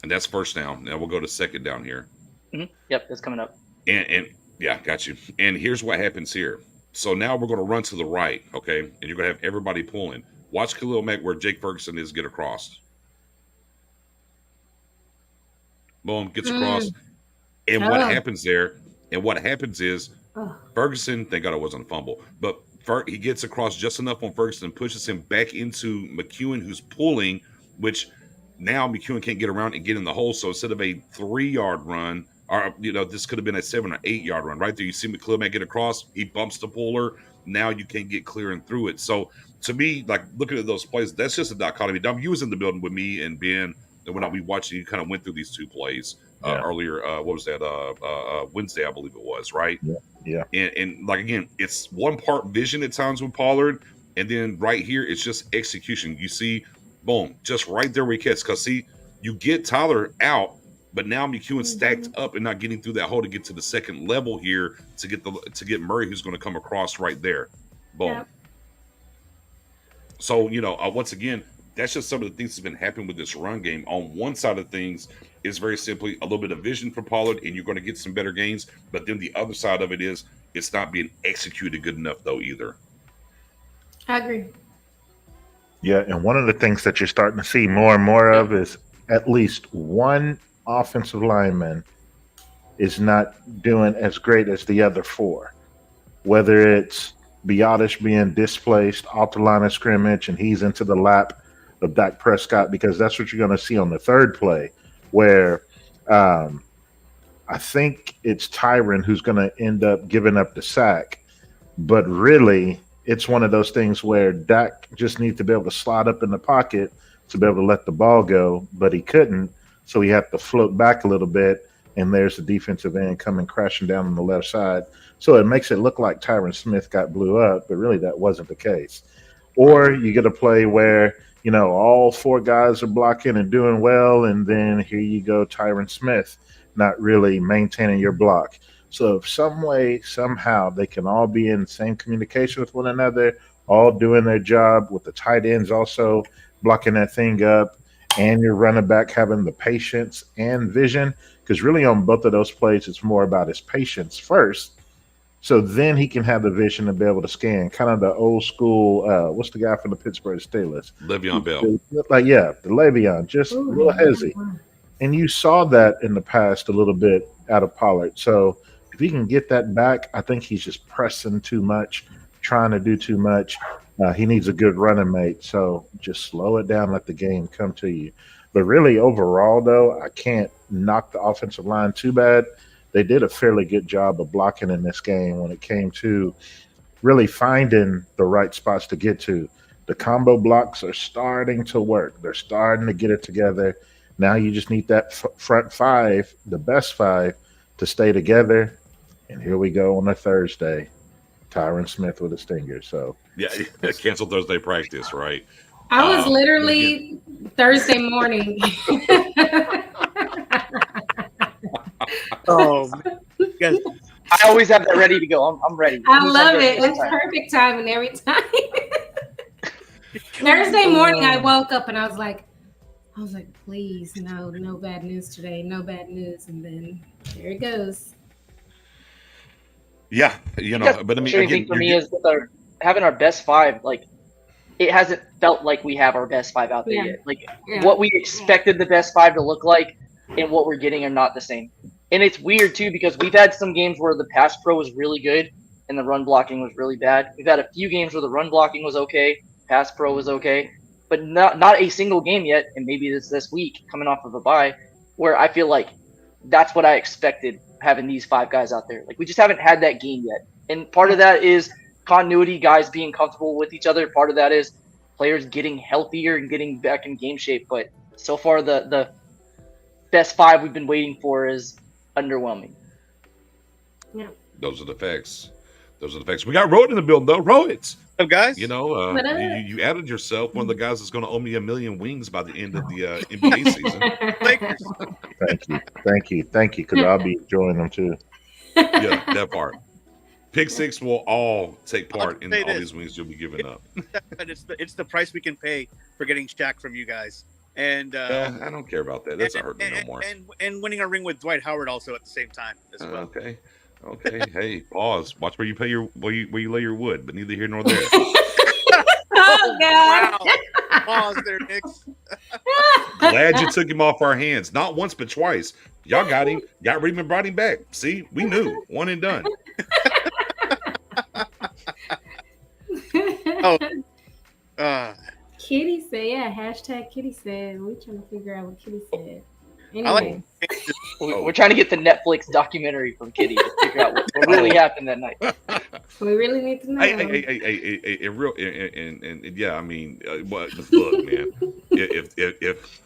And that's first down. Now we'll go to second down here. Mm-hmm. Yep, that's coming up. And yeah, got you. And here's what happens here. So now we're going to run to the right, okay? And you're going to have everybody pulling. Watch Khalil Mack where Jake Ferguson is get across. Boom, gets across. And what happens there? And what happens is Ferguson, thank God it wasn't a fumble, but he gets across just enough on Ferguson and pushes him back into McEwen, who's pulling, which now McEwen can't get around and get in the hole. So instead of a 3-yard run, or this could have been a 7 or 8-yard run. Right there, you see McClure Mack get across. He bumps the puller. Now you can't get clearing through it. So to me, like looking at those plays, that's just a dichotomy. Dom, you was in the building with me and Ben, and when we watched, you kind of went through these 2 plays earlier. What was that? Wednesday, I believe it was. Right. Yeah. And like again, it's one part vision at times with Pollard, and then right here it's just execution. You see. Boom, just right there where he catch. Because, see, you get Tyler out, but now McEwen stacked up and not getting through that hole to get to the second level here to get Murray, who's going to come across right there. Boom. Yep. So, once again, that's just some of the things that's been happening with this run game. On one side of things is very simply a little bit of vision for Pollard, and you're going to get some better gains. But then the other side of it is it's not being executed good enough, though, either. I agree. Yeah, and one of the things that you're starting to see more and more of is at least one offensive lineman is not doing as great as the other 4. Whether it's Biotish being displaced off the line of scrimmage and he's into the lap of Dak Prescott, because that's what you're going to see on the 3rd play, where I think it's Tyron who's going to end up giving up the sack. But really, it's one of those things where Dak just needs to be able to slide up in the pocket to be able to let the ball go, but he couldn't, so he had to float back a little bit, and there's the defensive end coming crashing down on the left side. So it makes it look like Tyron Smith got blew up, but really that wasn't the case. Or you get a play where, all 4 guys are blocking and doing well, and then here you go, Tyron Smith not really maintaining your block. So if some way, somehow, they can all be in the same communication with one another, all doing their job, with the tight ends also blocking that thing up, and your running back having the patience and vision, because really on both of those plays, it's more about his patience first. So then he can have the vision to be able to scan, kind of the old school, what's the guy from the Pittsburgh Steelers? Le'Veon Bell. The Le'Veon, just a little hezzy. And you saw that in the past a little bit out of Pollard. So if he can get that back, I think he's just pressing too much, trying to do too much. He needs a good running mate. So just slow it down, let the game come to you. But really, overall, though, I can't knock the offensive line too bad. They did a fairly good job of blocking in this game when it came to really finding the right spots to get to. The combo blocks are starting to work. They're starting to get it together. Now you just need that front 5, the best 5, to stay together. And here we go on a Thursday. Tyron Smith with a stinger. So yeah, cancel Thursday practice, right? I was literally Thursday morning. I always have that ready to go. I'm ready. I love it. It's perfect timing every time. Thursday morning, I woke up and I was like, please, no bad news today, no bad news, and then there it goes. Yeah, but I mean, again, for me is with having our best 5, like it hasn't felt like we have our best 5 out there yet. Like what we expected the best 5 to look like and what we're getting are not the same. And it's weird too because we've had some games where the pass pro was really good and the run blocking was really bad. We've had a few games where the run blocking was okay, pass pro was okay, but not a single game yet. And maybe it's this week coming off of a bye where I feel like that's what I expected having these 5 guys out there. Like we just haven't had that game yet. And part of that is continuity, guys being comfortable with each other. Part of that is players getting healthier and getting back in game shape. But so far, the best 5 we've been waiting for is underwhelming. Yeah. Those are the facts. Those are the facts. We got Rohit in the building, though. Rohit. What's up, guys? You know, you added yourself, one of the guys that's going to owe me 1 million wings by the end of the NBA season. Thank you, because I'll be enjoying them too. Yeah, that part. Pick Six will all take part in all these wings you'll be giving up. It's the price we can pay for getting Shaq from you guys. And I don't care about that. That's not hurting me no more. And winning a ring with Dwight Howard also at the same time as well. Okay. Hey, pause. Watch where you pay where you lay your wood, but neither here nor there. Oh God! Wow. Pause there, Nix. Glad you took him off our hands. Not once, but twice. Y'all got him, got rid of him, and brought him back. See, we knew. One and done. Kitty said, yeah, hashtag Kitty said. We're trying to figure out what Kitty said. Anyway. We're trying to get the Netflix documentary from Kitty to figure out what really happened that night. We really need to know. Hey, real, and yeah, I mean, look, man, if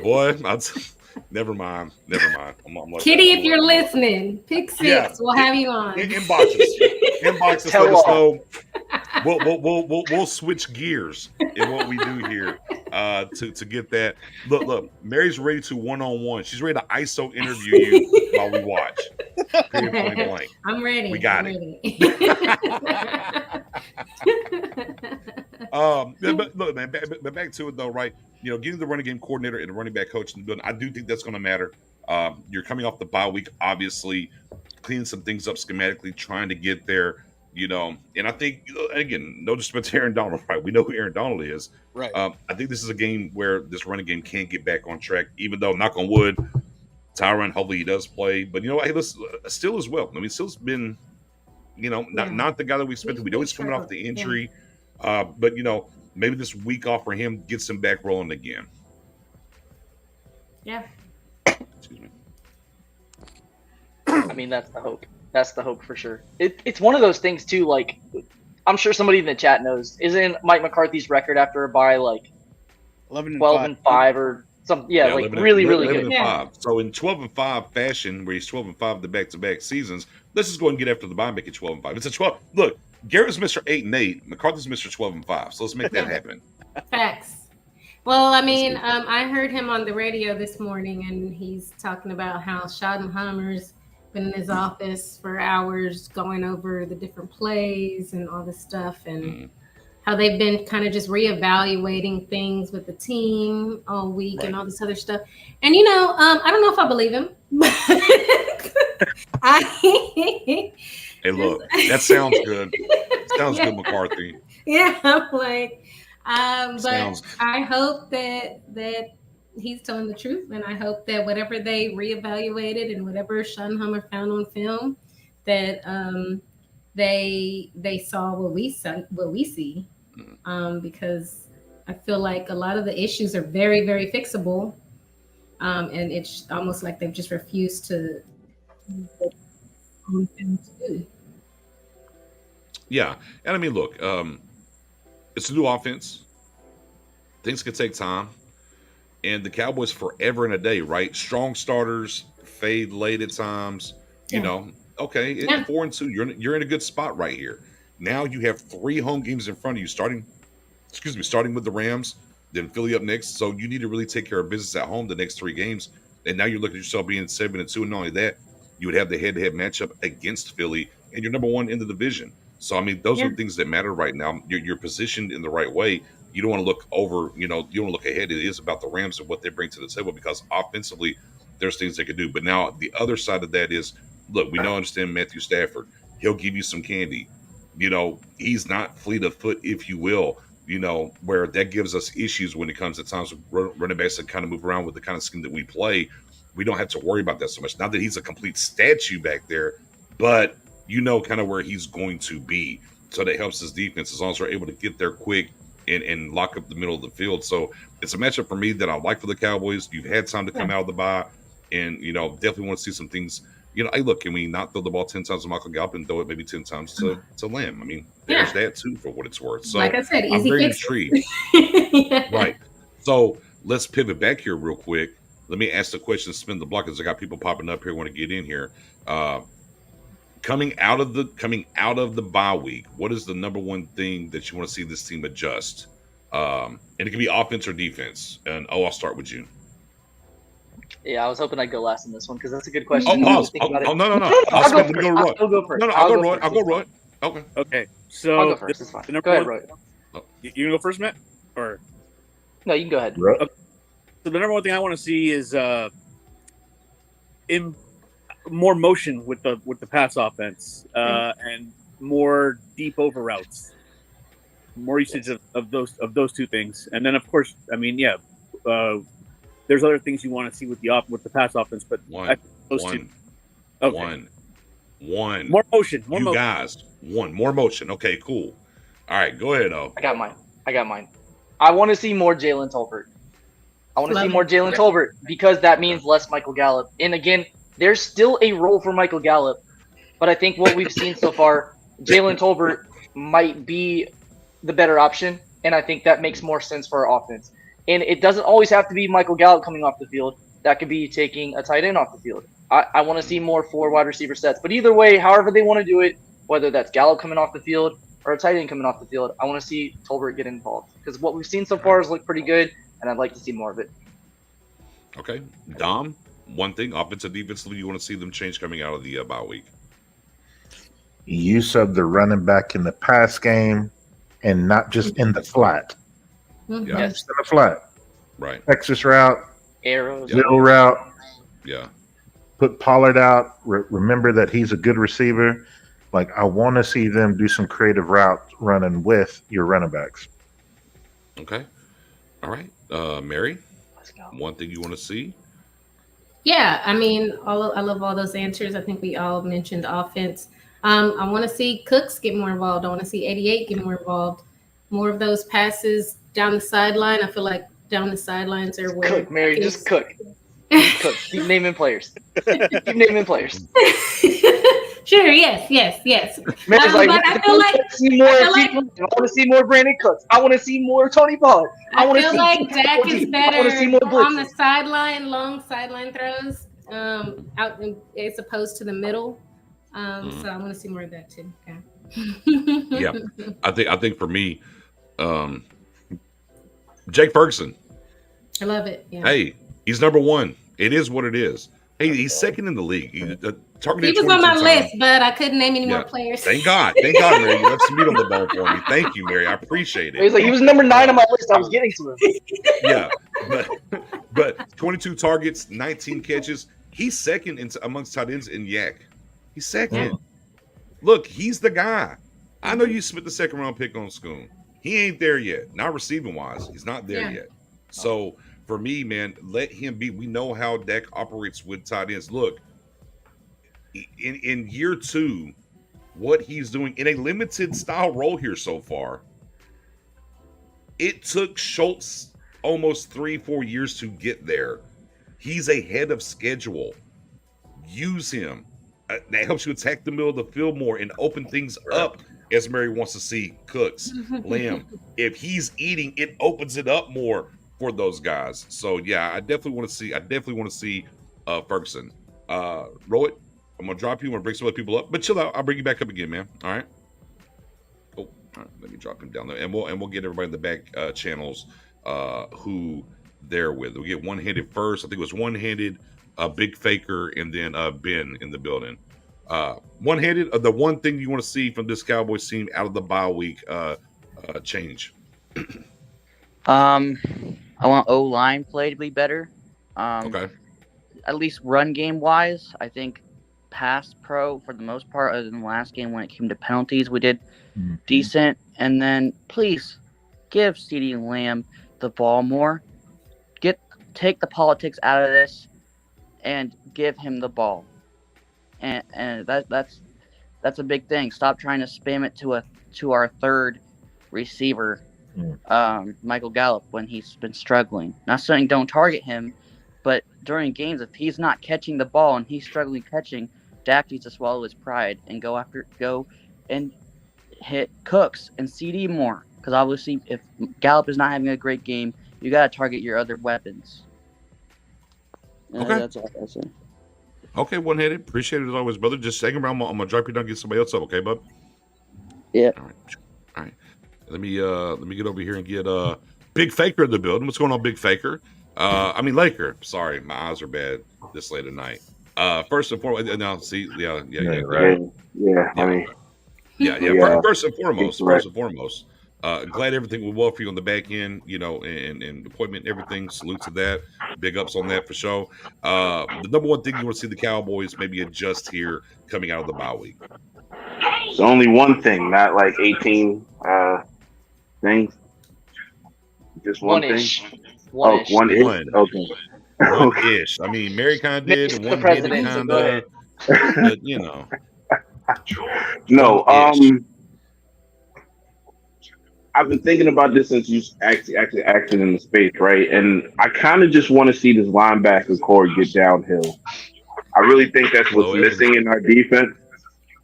boy, never mind. I'm like, Kitty, if you're listening, Pick Six, we'll have you on. Inbox us, let us know. We'll switch gears in what we do here to get that. Look, Mary's ready to one-on-one. She's ready to ISO interview you while we watch. Period, point blank. I'm ready. We got it. But look, man, but back to it though, right? You know, getting the running game coordinator and the running back coach in the building, I do think that's going to matter. You're coming off the bye week, obviously, cleaning some things up schematically, trying to get there. You know, and I think, again, no disrespect to Aaron Donald, right? We know who Aaron Donald is. Right. I think this is a game where this running game can get back on track, even though, knock on wood, Tyron, hopefully he does play. But, you know, hey, listen, Still as well. I mean, Still's been, you know, not the guy that we expected. We know he's coming off the injury. Yeah. But, you know, maybe this week off for him gets him back rolling again. Yeah. Excuse me. I mean, that's the hope. That's the hope for sure. It's one of those things too. Like, I'm sure somebody in the chat knows. Isn't Mike McCarthy's record after a bye like 12-5 or something? Yeah, like really good. Yeah. So in 12-5 fashion, where he's 12-5 the back-to-back seasons, let's just go and get after the bye and make it 12-5. It's a 12. Look, Garrett's Mr. 8-8. McCarthy's Mr. 12-5. So let's make that happen. Facts. Well, I mean, I heard him on the radio this morning, and he's talking about how Schottenheimer's been in his office for hours going over the different plays and all this stuff, and how they've been kind of just reevaluating things with the team all week and all this other stuff. And, you know, I don't know if I believe him. Hey, look, that sounds good. Sounds good, McCarthy. Yeah, I'm like, but I hope that he's telling the truth, and I hope that whatever they reevaluated and whatever Schottenheimer found on film, that they saw what we see, because I feel like a lot of the issues are very, very fixable, and it's almost like they've just refused to do. Yeah, and I mean, look, it's a new offense. Things can take time. And the Cowboys forever and a day, right? Strong starters, fade late at times. You know, okay, 4-2. You're in a good spot right here. Now you have 3 home games in front of you, starting with the Rams, then Philly up next. So you need to really take care of business at home the next 3 games. And now you're looking at yourself being 7-2. And not only that, you would have the head-to-head matchup against Philly, and you're number 1 in the division. So I mean, those are the things that matter right now. You're positioned in the right way. You don't want to look over, you don't want to look ahead. It is about the Rams and what they bring to the table, because offensively, there's things they can do. But now the other side of that is, look, we understand Matthew Stafford. He'll give you some candy. You know, he's not fleet of foot, if you will, where that gives us issues when it comes to times with running backs that kind of move around with the kind of scheme that we play. We don't have to worry about that so much. Not that he's a complete statue back there, but kind of where he's going to be. So that helps his defense as long as we're able to get there quick and lock up the middle of the field. So it's a matchup for me that I like for the Cowboys. You've had time to come out of the bye, and definitely want to see some things Hey, look, can we not throw the ball 10 times to Michael Gallup and throw it maybe 10 times to Lamb? I mean, there's that too for what it's worth. So like I said, I'm easy very fixes. intrigued. Right. So let's pivot back here real quick. Let me ask the question, spin the block, because I got people popping up here want to get in here. Coming out of the bye week, what is the number one thing that you want to see this team adjust? And it can be offense or defense. And I'll start with you. Yeah, I was hoping I'd go last in this one because that's a good question. Oh, pause. No. I'll go first. I'll go first. No, I'll go Roy. Okay. Okay. So I'll go first. It's fine. The Go ahead, Roy. You gonna go first, Matt? Or no, you can go ahead. Okay. So the number one thing I want to see is in more motion with the pass offense and more deep over routes, more usage of those two things, and then of course, I mean, there's other things you want to see with the pass offense, but those two. Okay. One. More motion. More guys. More motion. Okay, cool. All right, go ahead, O. I got mine. I want to see more Jalen Tolbert. Because that means less Michael Gallup. And again, there's still a role for Michael Gallup, but I think what we've seen so far, Jalen Tolbert might be the better option, and I think that makes more sense for our offense. And it doesn't always have to be Michael Gallup coming off the field. That could be taking a tight end off the field. I want to see more 4 wide receiver sets. But either way, however they want to do it, whether that's Gallup coming off the field or a tight end coming off the field, I want to see Tolbert get involved. Because what we've seen so far has looked pretty good, and I'd like to see more of it. Okay. Dom, one thing, offensive, defensively, you want to see them change coming out of the bye week? Use of the running back in the pass game and not just in the flat. Mm-hmm. Not just in the flat. Right. Texas route. Arrows. Middle route. Yeah. Put Pollard out. Remember that he's a good receiver. Like, I want to see them do some creative route running with your running backs. Okay. All right. Mary, one thing you want to see? Yeah, I mean, I love all those answers. I think we all mentioned offense. I want to see Cooks get more involved. I want to see 88 get more involved. More of those passes down the sideline. I feel like down the sidelines are where Cook, Mary, just cook. Cook. Keep naming players. Sure, yes. Mary's I want to see more Brandon Cooks. I want to see more Tony Pollard. I feel like Dak is better on the sideline, long sideline throws, out as opposed to the middle. So I want to see more of that too. Okay. Yeah, I think for me, Jake Ferguson. I love it. Yeah. Hey, he's number one. It is what it is. Hey, he's second in the league. He was on my list, but I couldn't name any more players. Thank God, Mary. You left some meat on the bone for me. Thank you, Mary. I appreciate it. He was number 9 on my list. I was getting to him. Yeah, but 22 targets, 19 catches. He's second amongst tight ends in Yak. He's second. Look, he's the guy. I know you spent the second round pick on Schoon. He ain't there yet. Not receiving wise. He's not there yet. So for me, man, let him be. We know how Dak operates with tight ends. Look, in year 2, what he's doing in a limited style role here so far, it took Schultz almost 3-4 years to get there. He's ahead of schedule. Use him. That helps you attack the middle of the field more and open things up, as Mary wants to see Cooks, Lamb. If he's eating, it opens it up more for those guys. So yeah, I definitely want to see Ferguson. Rohit, I'm gonna drop you. I'm gonna bring some other people up, but chill out. I'll bring you back up again, man. All right. Oh, all right. Let me drop him down there, and we'll get everybody in the back channels who they're with. We get one-handed first. I think it was one-handed, Big Faker, and then Ben in the building. One-handed. The one thing you want to see from this Cowboys team out of the bye week change. I want O-line play to be better. Okay. At least run game wise, I think pass pro for the most part, other than the last game when it came to penalties, we did decent. And then please give CeeDee Lamb the ball more. Take the politics out of this and give him the ball. And that's a big thing. Stop trying to spam it to our third receiver, Michael Gallup, when he's been struggling. Not saying don't target him, but during games, if he's not catching the ball and he's struggling catching, Dak needs to swallow his pride and go and hit Cooks and CD more. Because obviously, if Gallup is not having a great game, you got to target your other weapons. Okay. That's all I say. Okay, one-headed. Appreciate it as always, brother. Just second round, I'm gonna drop you down, get somebody else up, okay, bud? Yeah. All right. Let me get over here and get Big Faker in the building. What's going on, Big Faker? Laker. Sorry, my eyes are bad this late at night. First and foremost, now see, yeah. First and foremost, glad everything went well for you on the back end, and appointment, everything. Salute to that. Big ups on that for sure. The number one thing you want to see the Cowboys maybe adjust here coming out of the bye week. It's only one thing, not like 18 things. Just one One-ish. thing. One-ish. One-ish. One. Okay. One-ish. I mean, Mary kind of did, and The one president, kind so go ahead. of, but No. One-ish. I've been thinking about this since you actually acting in the space, right? And I kind of just want to see this linebacker core get downhill. I really think that's what's missing in our defense.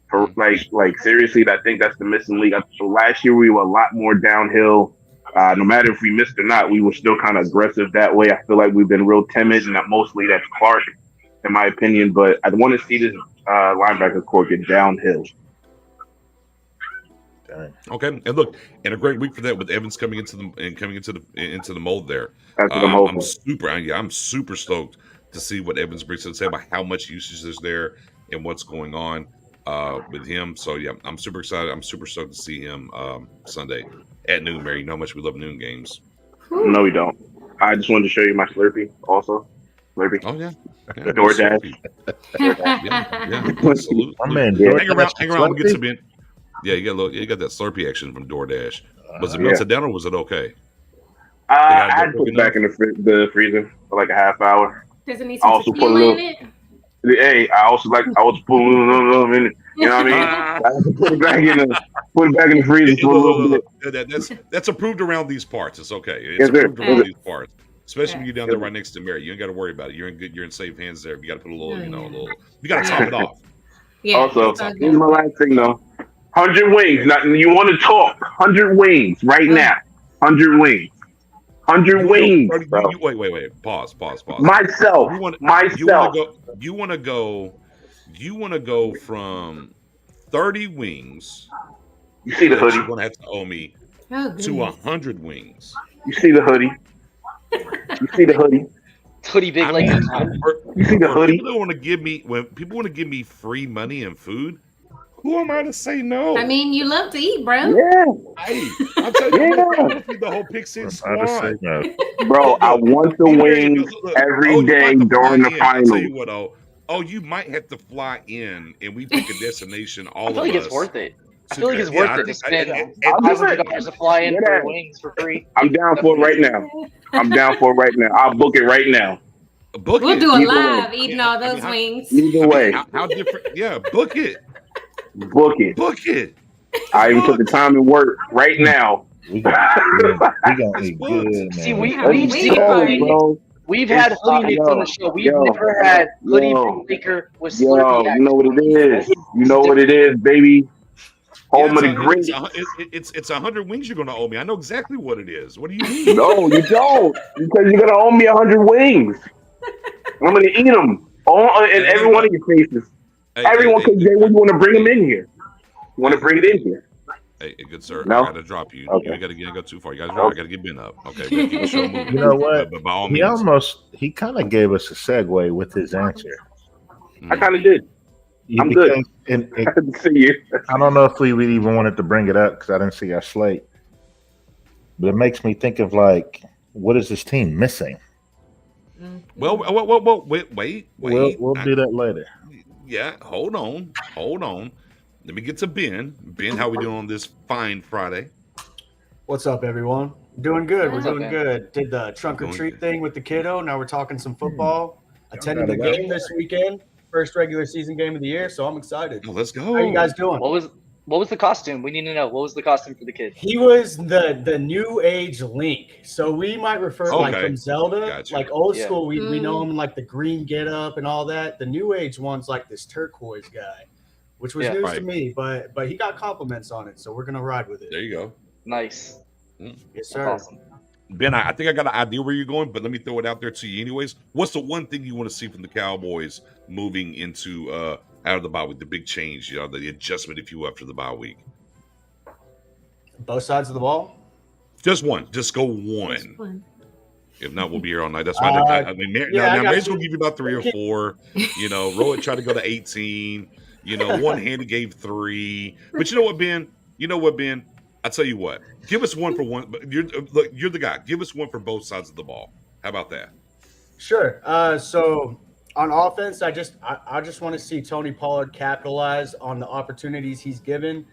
For like seriously, I think that's the missing link. Last year we were a lot more downhill. No matter if we missed or not, we were still kind of aggressive that way. I feel like we've been real timid, and mostly that's Clark, in my opinion. But I want to see this linebacker core get downhill. Okay, and look, and a great week for that with Evans coming into the mold there. I'm super stoked to see what Evans brings to the table, how much usage is there, and what's going on with him. So yeah, I'm super excited. I'm super stoked to see him Sunday at noon. Mary, you know how much we love noon games. No, we don't. I just wanted to show you my Slurpee also. Slurpee. Oh yeah. DoorDash. Yeah. Salute. Hang around. We'll get some in. Yeah, you got that Slurpee action from DoorDash. Was it melted down or was it okay? I had to put it back in the freezer for like a half hour. Does it need some tequila in it? Hey, I was putting a little in it. You know what I mean? I put it back in the freezer for a little bit. That's approved around these parts. It's okay. It's approved around these parts. Especially when you're down there right next to Mary. You ain't got to worry about it. You're in safe hands there. You got to put a little, you got to top it off. Yeah. Also, here's my last thing though. 100 wings. Now, you want to talk? 100 wings right now. 100 wings. 100 wings. Bro. Wait. Pause. Myself. You want to go from 30 wings. You see the hoodie? You're going to have to owe me to 100 wings. You see the hoodie? Hoodie big like you see the hoodie? When people want to give me free money and food, who am I to say no? I mean, you love to eat, bro. Yeah. Hey, I'll tell you, I'm going to feed the whole Pick Six squad. Bro, I want the wings every day during the finals. I'll tell you what, you might have to fly in and we pick a destination all of us. I feel like it's worth it. I feel like it's worth it to spend $500 to fly in for wings for free. I'm down for it right now. I'll book it right now. We'll do a live eating all those wings. Either way. How different? Yeah, book it. Book it. I even put the time and work right now. We got be good, man. See, we've had hoodie Nick on the show. We've never had hoodie Baker with Slurpee. You know what it is, baby. Home of the great. It's 100 wings you're going to owe me. I know exactly what it is. What do you mean? No, you don't. Because you're going to owe me 100 wings. I'm going to eat them in every one of your faces. Everyone, because they want to bring them in here. You want to bring it in here. Hey, good sir. No? I got to drop you. Okay. You got to go too far. You guys, I got to get Ben up. Okay, keep the show moving. You know what? But by all means, he kind of gave us a segue with his answer. I kind of did. I'm good. I didn't see you. I don't know if we even wanted to bring it up because I didn't see our slate. But it makes me think of what is this team missing? Well, wait. We'll do that later. Yeah, hold on. Let me get to Ben. Ben, how we doing on this fine Friday? What's up, everyone? Doing good. We're doing good. Did the trunk or treat thing with the kiddo. Now we're talking some football. Attended the game this weekend. First regular season game of the year, so I'm excited. Oh, let's go. How you guys doing? What What was the costume? We need to know. What was the costume for the kid? He was the new age Link. So we might refer like from Zelda, Gotcha. like old school. We know him like the green get up and all that. The new age one's like this turquoise guy, which was news to me, but he got compliments on it, so we're gonna ride with it. There you go. Nice. Yes, sir. Awesome. Ben, I think I got an idea where you're going, but let me throw it out there to you anyways. What's the one thing you want to see from the Cowboys moving into out of the bye week, the big change, the adjustment, if you will, after the bye week? Both sides of the ball? Just one. Just go one. If not, we'll be here all night. That's why Mary's going to give you about 3 or 4. Rowan tried to go to 18. One-handed gave 3. But you know what, Ben? I tell you what. Give us one for one. You're the guy. Give us one for both sides of the ball. How about that? Sure. So on offense, I just want to see Tony Pollard capitalize on the opportunities he's given.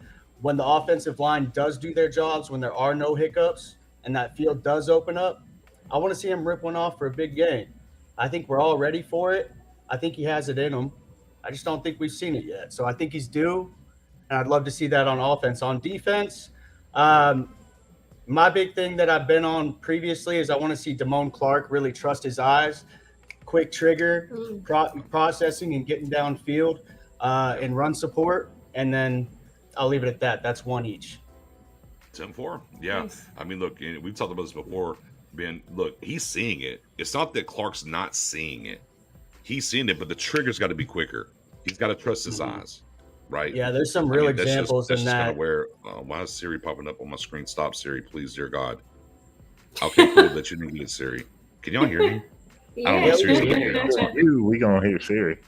When the offensive line does do their jobs, when there are no hiccups and that field does open up, I want to see him rip one off for a big game. I think we're all ready for it. I think he has it in him. I just don't think we've seen it yet. So I think he's due, and I'd love to see that on offense. On defense, my big thing that I've been on previously is I want to see Damone Clark really trust his eyes, quick trigger, processing and getting downfield, and run support. And then I'll leave it at that. That's one each. 10-4. Yeah. Nice. I mean, look, we've talked about this before, Ben. Look, he's seeing it. It's not that Clark's not seeing it. He's seeing it, but the trigger's got to be quicker. He's got to trust his eyes. Right. Yeah, there's some real examples in that. Kind of where why is Siri popping up on my screen? Stop, Siri, please, dear God. Okay, cool that you didn't get Siri. Can y'all hear me? Yeah. I don't know if Siri's gonna hear. We gonna hear Siri.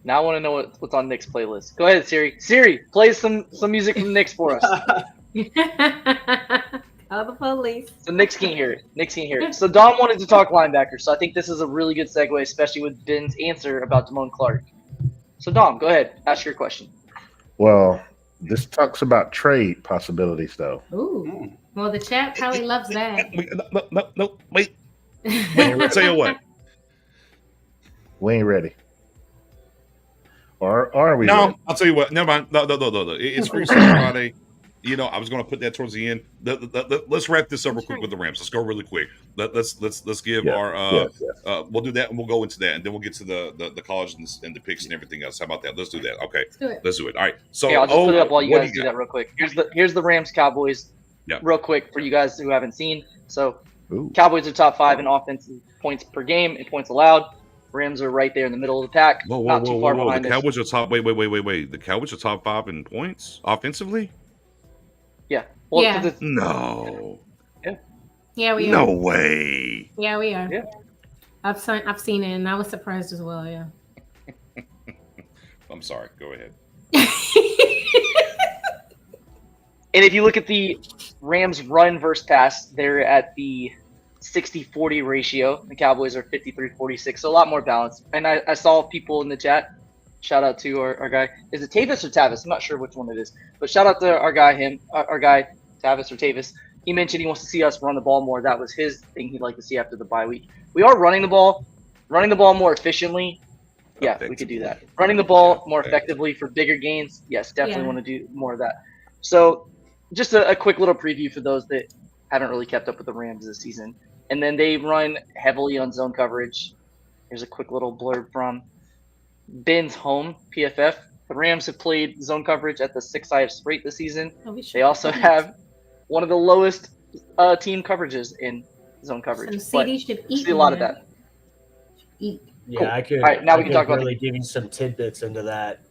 Now I want to know what's on Nick's playlist. Go ahead, Siri. Siri, play some music from Nick's for us. Call the police. So Nick's can't hear it. So Dom wanted to talk linebacker, so I think this is a really good segue, especially with Ben's answer about Damone Clark. So Dom, go ahead. Ask your question. Well, this talks about trade possibilities, though. Ooh. Well, the chat probably loves that. No, wait. I'll tell you what. We ain't ready. Or are we? No, ready? I'll tell you what. Never mind. No. It's Free Sales Friday. I was going to put that towards the end. Let's wrap this up real quick with the Rams. Let's go really quick. Let's give our. We'll do that, and we'll go into that, and then we'll get to the college and the picks and everything else. How about that? Let's do that. Okay, let's do it. All right. So I'll just put it up while you guys do that real quick. Here's the Rams Cowboys. Real quick for you guys who haven't seen. So Cowboys are top 5 in offensive points per game and points allowed. Rams are right there in the middle of the pack. Not too far behind. The Cowboys are top. Wait. The Cowboys are top 5 in points offensively. Yeah. Well, yeah. No. Yeah, we are. No way. Yeah, we are. Yeah. I've seen it, and I was surprised as well. Yeah. I'm sorry. Go ahead. And if you look at the Rams run versus pass, they're at the 60-40 ratio. The Cowboys are 53-46, so a lot more balanced. And I saw people in the chat. Shout out to our guy. Is it Tavis or Tavis? I'm not sure which one it is. But shout out to our guy, Tavis or Tavis. He mentioned he wants to see us run the ball more. That was his thing he'd like to see after the bye week. We are running the ball more efficiently. Yeah, we could do that. Running the ball more effectively for bigger gains. Yes, definitely want to do more of that. So just a quick little preview for those that haven't really kept up with the Rams this season. And then they run heavily on zone coverage. Here's a quick little blurb from Ben's home, PFF. The Rams have played zone coverage at the 6th highest rate this season. They also have one of the lowest team coverages in zone coverage. CD should eat see a lot of that. Yeah, cool. I could. All right, now we can talk about really giving some tidbits into that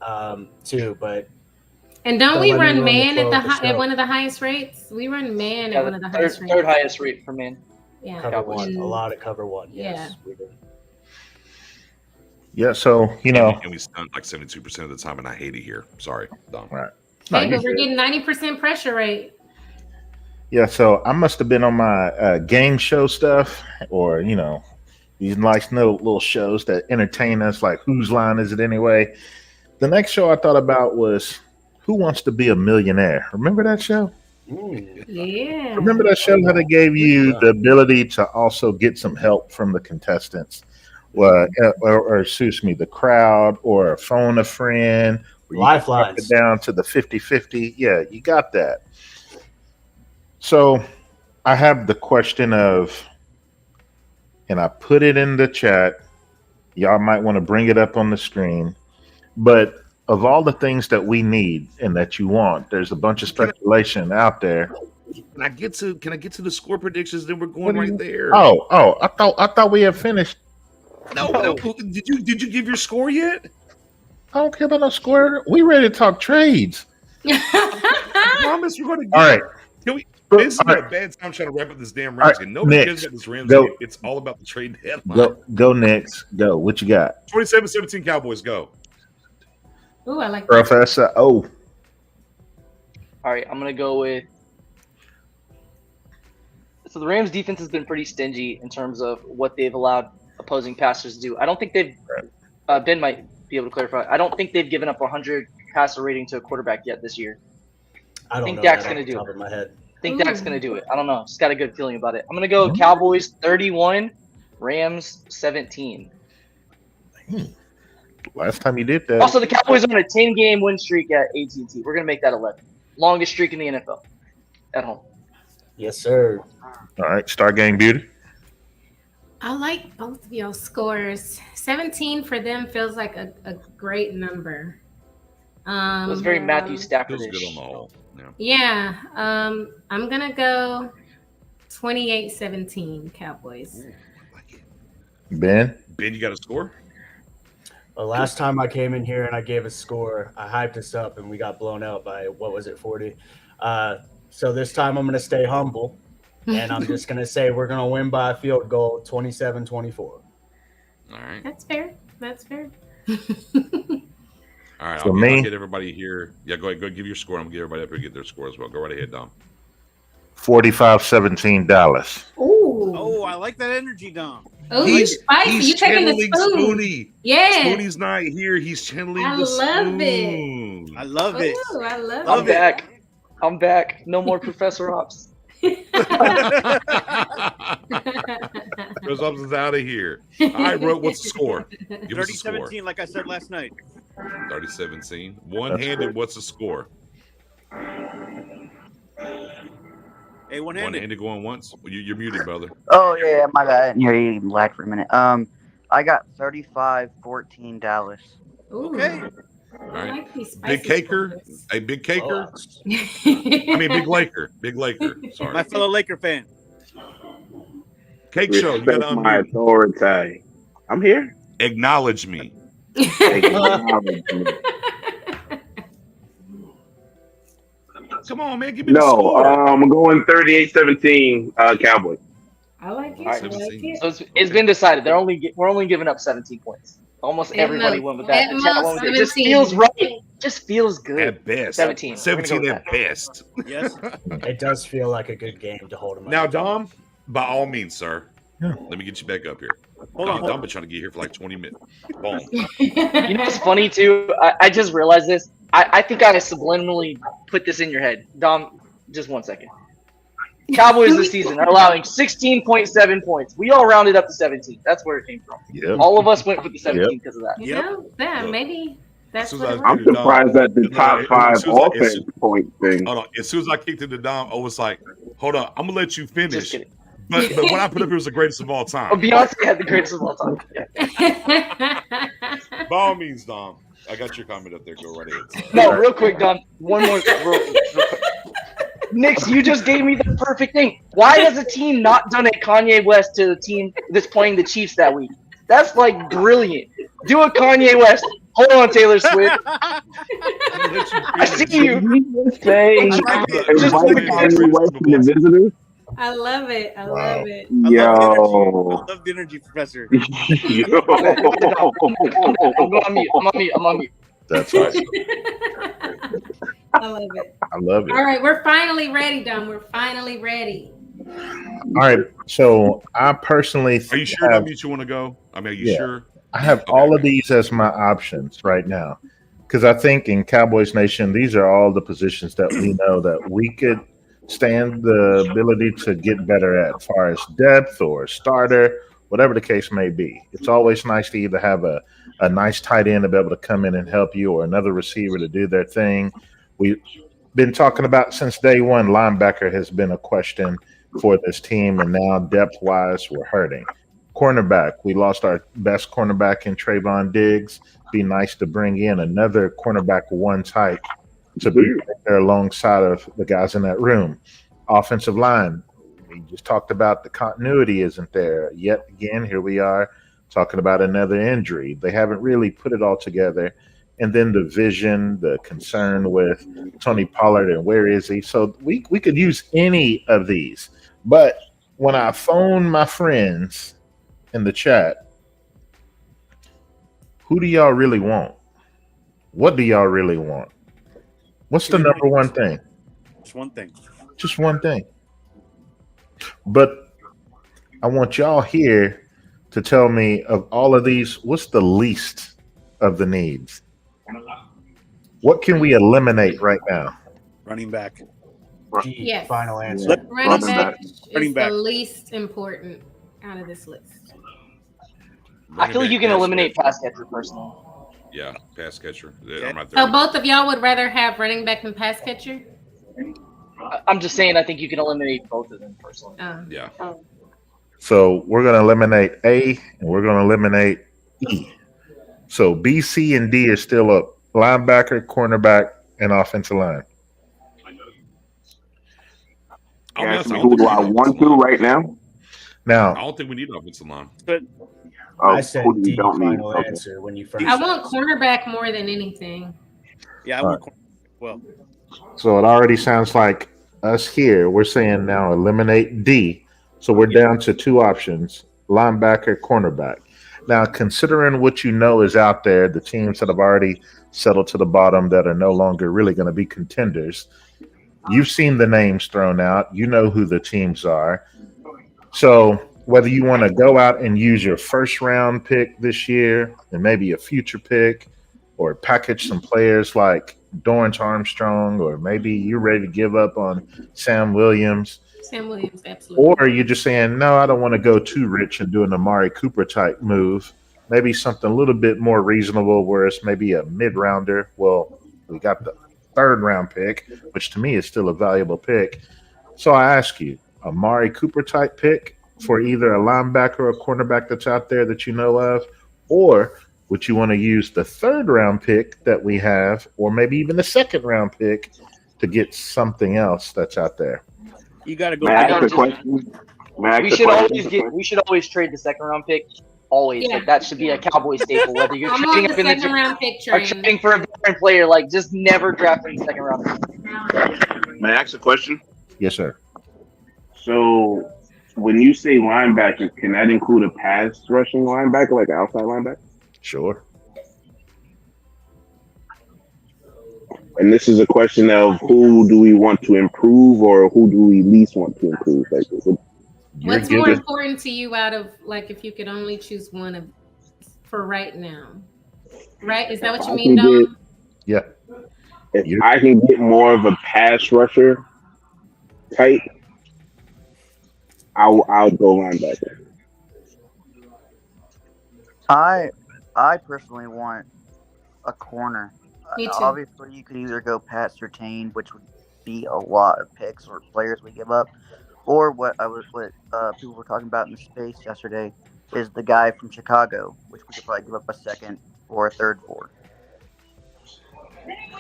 too, but. And don't we run man at one of the highest rates? We run man at one of the highest rates. Third highest rate for man. Yeah. Cover one. A lot of cover one. Yes, we do. Yeah, so and we stunt like 72% of the time, and I hate it here. Sorry, Dom. Right. Hey, but we're getting 90% pressure rate. Yeah, so I must have been on my game show stuff, or these nice little shows that entertain us, like Whose Line Is It Anyway? The next show I thought about was Who Wants to Be a Millionaire? Remember that show? Yeah. Remember that show how they gave you the ability to also get some help from the contestants or excuse me, the crowd, or phone a friend, where you can drop Lifelines. it down to the 50-50. Yeah, you got that. So I have the question of, and I put it in the chat. Y'all might want to bring it up on the screen. But of all the things that we need and that you want, there's a bunch of speculation out there. Can I get to the score predictions? Then we're going right there. Oh, I thought we had finished. No. Did you give your score yet? I don't care about no score. We ready to talk trades. I promise we're going to. All right. Can we? This is not a bad time trying to wrap up this damn Rams game. Nobody cares about this Rams game. It's all about the trade deadline. Go next. Go. What you got? 27-17 Cowboys. Go. Ooh, I like that. Professor O. All right, I'm gonna go with. So the Rams defense has been pretty stingy in terms of what they've allowed opposing passers to do. I don't think they've. Ben might be able to clarify. I don't think they've given up 100 passer rating to a quarterback yet this year. I think Dak's gonna do it. My head. I think Dak's gonna do it. I don't know. Just got a good feeling about it. I'm gonna go Cowboys 31, Rams 17. Last time you did that. Also, the Cowboys are on a 10-game win streak at AT&T. We're gonna make that 11. Longest streak in the NFL at home. Yes, sir. All right, Star Gang Beauty. I like both of your scores. 17 for them feels like a great number. It was very Matthew Stafford. Feels good on the whole. Yeah. I'm gonna go 28-17 Cowboys. Ben, you got a score? The last time I came in here and I gave a score, I hyped us up and we got blown out by, 40? So this time I'm going to stay humble and I'm just going to say we're going to win by a field goal, 27-24. All right. That's fair. All right. So I'll get everybody here. Yeah, go ahead. Go give your score. I'm going to get everybody up here to get their score as well. Go right ahead, Dom. 45-17 Dallas. Ooh. Oh, I like that energy, Dom. Oh, he's spicy. You taking the spoon? Spoonie. Yeah. Spoonie's not here. He's channeling the spoon. I love it. Ooh, I love I'm it. back. I'm back. No more Professor Ops. Chris Ops is out of here. All right, bro. What's the score? Give us a score. 30-17, like I said last night. 30-17. One-handed. What's the score? Hey, one-handed. One-handed going once. You're muted, brother. Oh yeah, my bad. I didn't hear you lag for a minute. I got 35-14 Dallas. Ooh. Okay. All right. Like these Big spicy Caker. scores. Hey, Big Caker. I mean, Big Laker. Big Laker. Sorry. My fellow Laker fan. Cake Show. You got Respect to my unmute. authority. I'm here. Acknowledge me. Come on, man. Give me the No, score. I'm going 38-17 Cowboys. I like it. All right. I like it. So it's been decided. We're only giving up 17 points. Almost At everybody most. went with that. At The chat most, went with it. It just 17. feels right. Just feels good. At best. 17. 17 at best. Yes. It does feel like a good game to hold him Now, up. Dom, by all means, sir, Yeah. let me get you back up here. Hold on. Dom been trying to get here for like 20 minutes. Boom. You know what's funny too? I just realized this. I think I subliminally put this in your head. Dom, just 1 second. Cowboys this season are allowing 16.7 points. We all rounded up to 17. That's where it came from. Yep. All of us went with the 17 because of that. You know, yeah, maybe that's As what soon it as I was. I'm surprised at the top five as soon as I- offense point thing. Hold on. As soon as I kicked it to Dom, I was like, hold on. I'm going to let you Just finish. kidding. But what I put up here was the greatest of all Oh, time. Beyonce had the greatest of all time. Yeah. By all means, Dom. I got your comment up there. Go right ahead. No, real quick, Dom. One more. Real quick. Nix, you just gave me the perfect thing. Why has a team not done a Kanye West to the team that's playing the Chiefs that week? That's like brilliant. Do a Kanye West. Hold on, Taylor Swift. I see you. Say, Just invite like Kanye West to the visitors. I love it. I love it. Yo. I love the energy, Professor. Yo. I'm on mute. That's awesome. I love it. I love it. All right, we're finally ready, Dom. We're finally ready. All right. So I personally Are you sure, have, Dom, you want to go? I mean, are you Yeah. sure? I have all of these as my options right now because I think in Cowboys Nation, these are all the positions that we know that we could stand the ability to get better at, as far as depth or starter whatever the case may be. It's always nice to either have a nice tight end to be able to come in and help you or another receiver to do their thing. We've been talking about since day one, linebacker has been a question for this team, and now depth-wise, we're hurting. Cornerback, we lost our best cornerback in Trayvon Diggs. Be nice to bring in another cornerback one type to be right there alongside of the guys in that room. Offensive line, we just talked about the continuity isn't there. Yet again, here we are talking about another injury. They haven't really put it all together. And then the vision, the concern with Tony Pollard and where is he? So we could use any of these. But when I phone my friends in the chat, who do y'all really want? What do y'all really want? What's the number one thing? Just one thing. Just one thing. But I want y'all here to tell me of all of these, what's the least of the needs? What can we eliminate right now? Running back. Yes. Final answer. Running back Running is back. the least important out of this list. I feel like you can eliminate pass catcher personally. Yeah, pass catcher. I'm right So there. both of y'all would rather have running back than pass catcher? I'm just saying I think you can eliminate both of them personally. Yeah. So we're going to eliminate A and we're going to eliminate E. So B, C, and D is still up. Linebacker, cornerback, and offensive line. Who do I want to right now? Now, I don't think we need offensive line. I said who do D, you don't need? final Okay. answer when you first. I want cornerback more than anything. Yeah, I want well. so it already sounds like us here, we're saying now eliminate D. So we're down to two options, linebacker, cornerback. Now, considering what you know is out there, the teams that have already settled to the bottom that are no longer really going to be contenders, you've seen the names thrown out. You know who the teams are. So whether you want to go out and use your first round pick this year and maybe a future pick or package some players like Dorrance Armstrong, or maybe you're ready to give up on Sam Williams. Sam Williams, absolutely. Or you're just saying, no, I don't want to go too rich and do an Amari Cooper type move. Maybe something a little bit more reasonable where it's maybe a mid-rounder. Well, we got the third round pick, which to me is still a valuable pick. So I ask you, Amari Cooper type pick for either a linebacker or a cornerback that's out there that you know of, or would you want to use the third round pick that we have, or maybe even the second round pick to get something else that's out there? You got to go. May I ask a question? We should always trade the second round pick. Always. Yeah. Like, that should be a Cowboy staple. Whether you're I'm trading on up the in the second round pick or train. trading for a veteran player, like just never drafting the second round. May I ask a question? Yes, sir. So when you say linebacker, can that include a pass rushing linebacker, like an outside linebacker? Sure. And this is a question of who do we want to improve or who do we least want to improve? Like, What's more important to you out of, like, if you could only choose one of for right now? Right? Is that what you mean, Dom? Yeah. If I can get more of a pass rusher type, I'll go linebacker. I personally want a corner. Me too. Obviously, you could either go Pat Surtain, which would be a lot of picks or players we give up, or what people were talking about in the space yesterday is the guy from Chicago, which we could probably give up a second or a third for.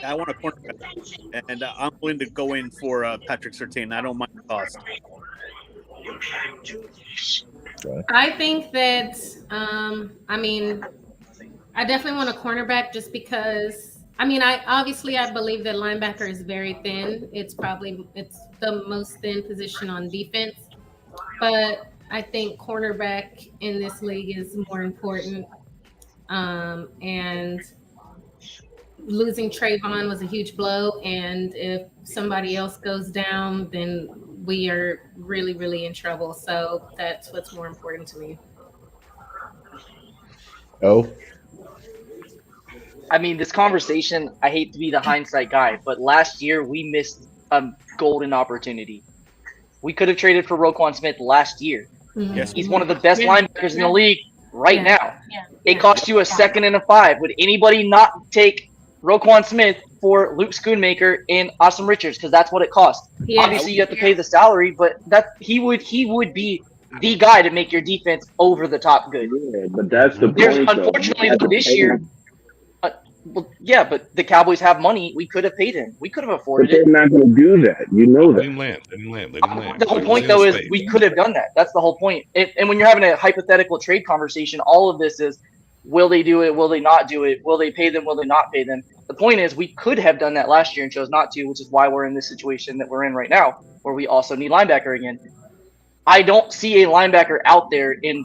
I want a cornerback, and I'm willing to go in for Patrick Surtain. I don't mind the cost. I think that, I definitely want a cornerback just because, I believe that linebacker is very thin. It's the most thin position on defense. But I think cornerback in this league is more important. And losing Trayvon was a huge blow. And if somebody else goes down, then we are really, really in trouble. So that's what's more important to me. Oh. This conversation, I hate to be the hindsight guy, but last year we missed a golden opportunity. We could have traded for Roquan Smith last year. Yes, He's one of the best linebackers in the league right now. Yeah. It cost you a second and a 5. Would anybody not take Roquan Smith for Luke Schoonmaker and Austin Richards? Because that's what it costs. Yeah. Obviously, you have to pay the salary, but he would be the guy to make your defense over the top good. Yeah, but that's the There's point. unfortunately this year. Well, yeah, but the Cowboys have money. We could have paid him. We could have But afforded they're it. not going to do that. You know They that. didn't land. They didn't land. They didn't land. The whole Like, point, it's though, in is space. we could have done that. That's the whole point. And when you're having a hypothetical trade conversation, all of this is, will they do it? Will they not do it? Will they pay them? Will they not pay them? The point is, we could have done that last year and chose not to, which is why we're in this situation that we're in right now, where we also need linebacker again. I don't see a linebacker out there in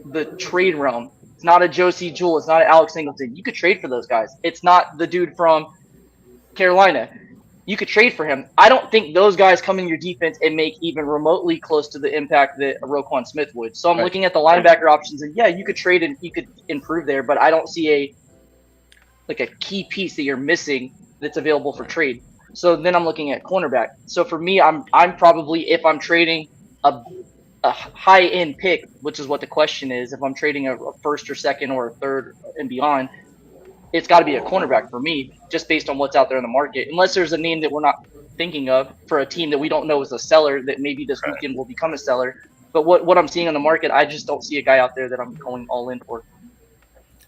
the trade realm. It's not a Josie Jewell. It's not an Alex Singleton. You could trade for those guys. It's not the dude from Carolina. You could trade for him. I don't think those guys come in your defense and make even remotely close to the impact that a Roquan Smith would. So I'm looking at the linebacker options, and yeah, you could trade and you could improve there, but I don't see a key piece that you're missing that's available for trade. So then I'm looking at cornerback. So for me, I'm probably, if I'm trading a high end pick, which is what the question is, if I'm trading a first or second or a third and beyond, it's got to be a cornerback for me, just based on what's out there in the market. Unless there's a name that we're not thinking of for a team that we don't know is a seller that maybe this weekend will become a seller. But what I'm seeing on the market, I just don't see a guy out there that I'm going all in for.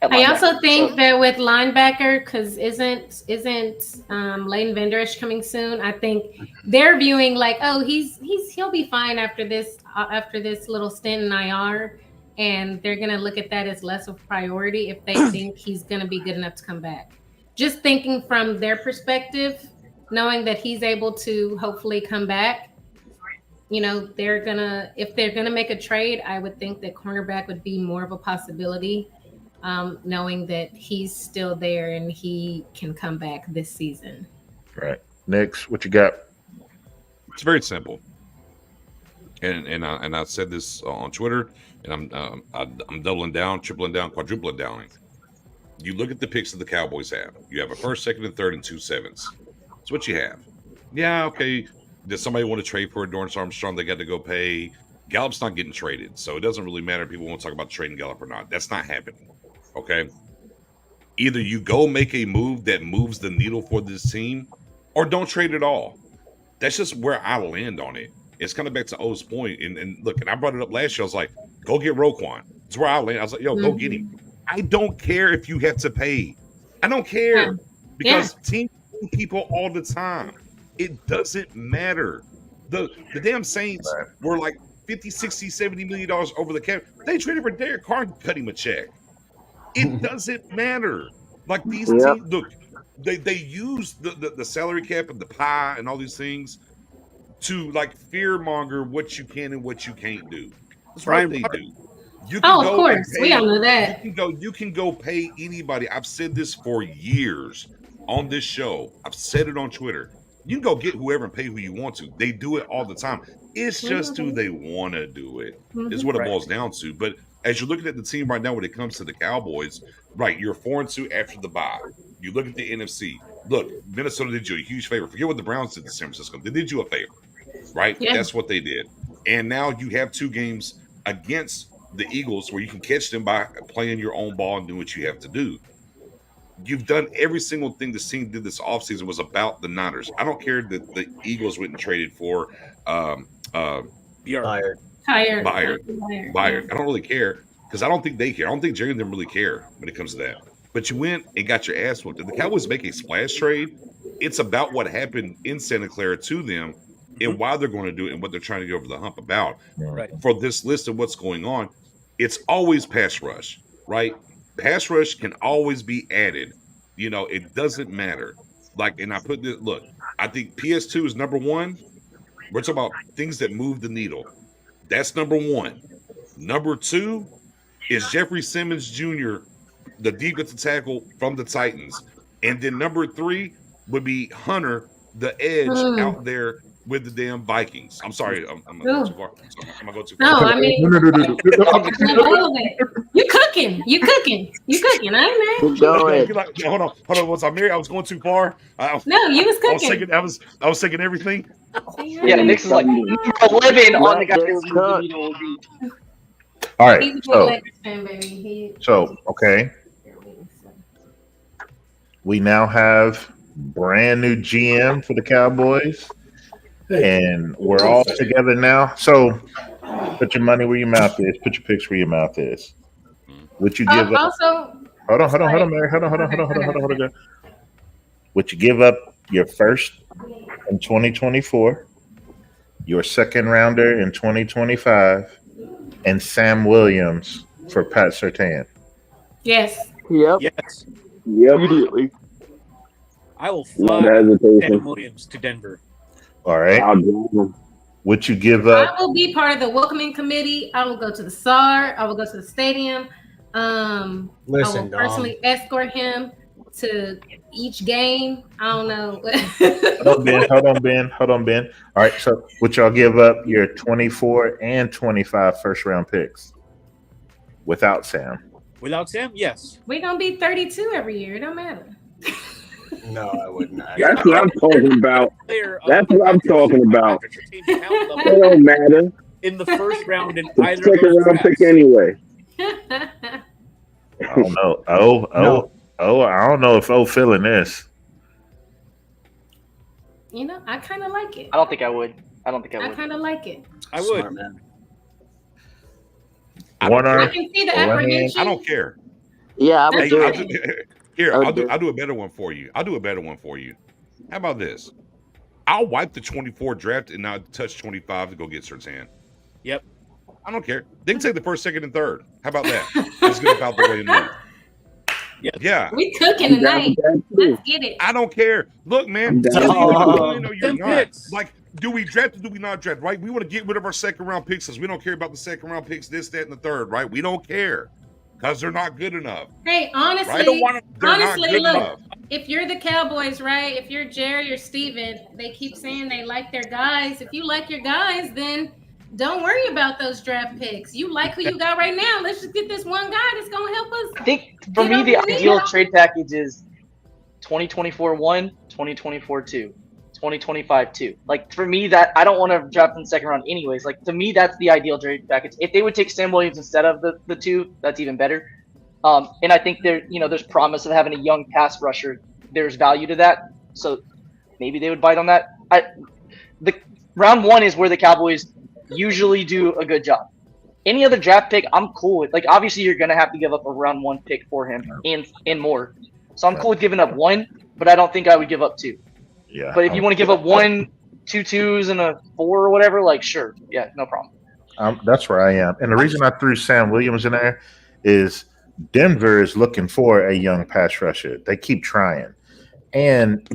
I also think that with linebacker, because isn't Leighton Vander Esch coming soon? I think they're viewing like, oh, he'll be fine after this little stint in IR, and they're gonna look at that as less of a priority if they think he's gonna be good enough to come back. Just thinking from their perspective, knowing that he's able to hopefully come back, if they're gonna make a trade, I would think that cornerback would be more of a possibility. Knowing that he's still there and he can come back this season. Right. Next, what you got? It's very simple. And I said this on Twitter, and I'm doubling down, tripling down, quadrupling down. You look at the picks that the Cowboys have. You have a first, second, and third, and 2 7s. That's what you have. Yeah, okay. Does somebody want to trade for Dorrance Armstrong? They got to go pay. Gallup's not getting traded, so it doesn't really matter if people want to talk about trading Gallup or not. That's not happening. Okay, either you go make a move that moves the needle for this team, or don't trade at all. That's just where I land on it. It's kind of back to O's point. And look, and I brought it up last year. I was like, go get Roquan. That's where I land. I was like, yo, go get him. I don't care if you have to pay. I don't care because teams pay people all the time. It doesn't matter. The damn Saints were like 50, 60, $70 million over the cap. They traded for Derek Carr and cut him a check. It doesn't matter. Like these teams, look, they use the salary cap and the pie and all these things to like fear monger what you can and what you can't do. That's what they do. You can of course, we all know that. You can go pay anybody. I've said this for years on this show. I've said it on Twitter. You can go get whoever and pay who you want to. They do it all the time. It's just who they want to do it. Is what it boils down to. But as you're looking at the team right now when it comes to the Cowboys, right, you're 4-2 after the bye. You look at the NFC. Look, Minnesota did you a huge favor. Forget what the Browns did to San Francisco. They did you a favor, right? Yeah. That's what they did. And now you have 2 games against the Eagles where you can catch them by playing your own ball and doing what you have to do. You've done every single thing this team did this offseason was about the Niners. I don't care that the Eagles went and traded for Byard. I don't really care because I don't think they care. I don't think Jerry and them really care when it comes to that. But you went and got your ass whooped. Did the Cowboys make a splash trade? It's about what happened in Santa Clara to them and why they're going to do it and what they're trying to get over the hump about. Right. For this list of what's going on, it's always pass rush, right? Pass rush can always be added. It doesn't matter. Like, and I put this, look, I think PS2 is number 1. We're talking about things that move the needle. That's number 1. Number 2 is Jeffrey Simmons Jr., the defensive tackle from the Titans. And then number 3 would be Hunter, the edge out there with the damn Vikings. I'm sorry, I'm going to go too far. I'm going to go too far. No, I mean, you cooking. I ain't mad. Hold on. Was I married? I was going too far. No, you was cooking. I was thinking everything. Yeah, Nick's is like number 11 on the guy. All right. He's a big Lakers fan, baby. Okay. We now have brand new GM for the Cowboys, and we're all together now. So put your money where your mouth is. Put your picks where your mouth is. Would you give up? Also, hold on, Mary. Hold on. Would you give up your first in 2024, your second rounder in 2025, and Sam Williams for Pat Surtain? Yes. Yep. Yes. Yep. Immediately. I will No fly hesitation. Sam Williams to Denver. All right. I'll do them. Would you give up? I will be part of the welcoming committee. I will go to the SAR. I will go to the stadium. I will personally escort him to each game. I don't know. Hold on, Ben. All right. So would y'all give up your 24 and 25 first round picks without Sam? Without Sam, yes. We're going to be 32 every year. It don't matter. No, I would not. That's what I'm talking about. That's what I'm talking about. It don't matter. In the first round in The either of second those round pick drafts. anyway. I don't know. I don't know if O feeling this. You know, I kind of like it. I don't think I would. I kind of like it. I would. Smart, man. I can see the apprehension. I don't care. Yeah, I would do I'll it. do, I'll do a better one for you. How about this? I'll wipe the 24 draft and not touch 25 to go get Surtain. Yep. I don't care. They can take the first, second, and third. How about that? Let's get about the way and move. Yeah. We cooking tonight. Let's get it. I don't care. Look, man. You're not. Like, do we draft or do we not draft, right? We want to get rid of our second round picks because we don't care about the second round picks, this, that, and the third, right? We don't care because they're not good enough. Hey, honestly, look, if you're the Cowboys, right? If you're Jerry or Steven, they keep saying they like their guys. If you like your guys, then don't worry about those draft picks. You like who you got right now. Let's just get this one guy that's going to help us. I think for me, the ideal trade package is 2024 1, 2024 2, 2025 2. Like, for me, that I don't want to draft in the second round anyways. Like, to me, that's the ideal trade package. If they would take Sam Williams instead of the two, that's even better. And I think there's promise of having a young pass rusher. There's value to that. So maybe they would bite on that. The round one is where the Cowboys usually do a good job. Any other draft pick, I'm cool with. Like, obviously, you're gonna have to give up a round one pick for him and more. So I'm cool with giving up one, but I don't think I would give up two. Yeah. But if you want to give up 1, 2 twos, and a 4 or whatever, like, sure, yeah, no problem. That's where I am. And the reason I threw Sam Williams in there is Denver is looking for a young pass rusher. They keep trying. And,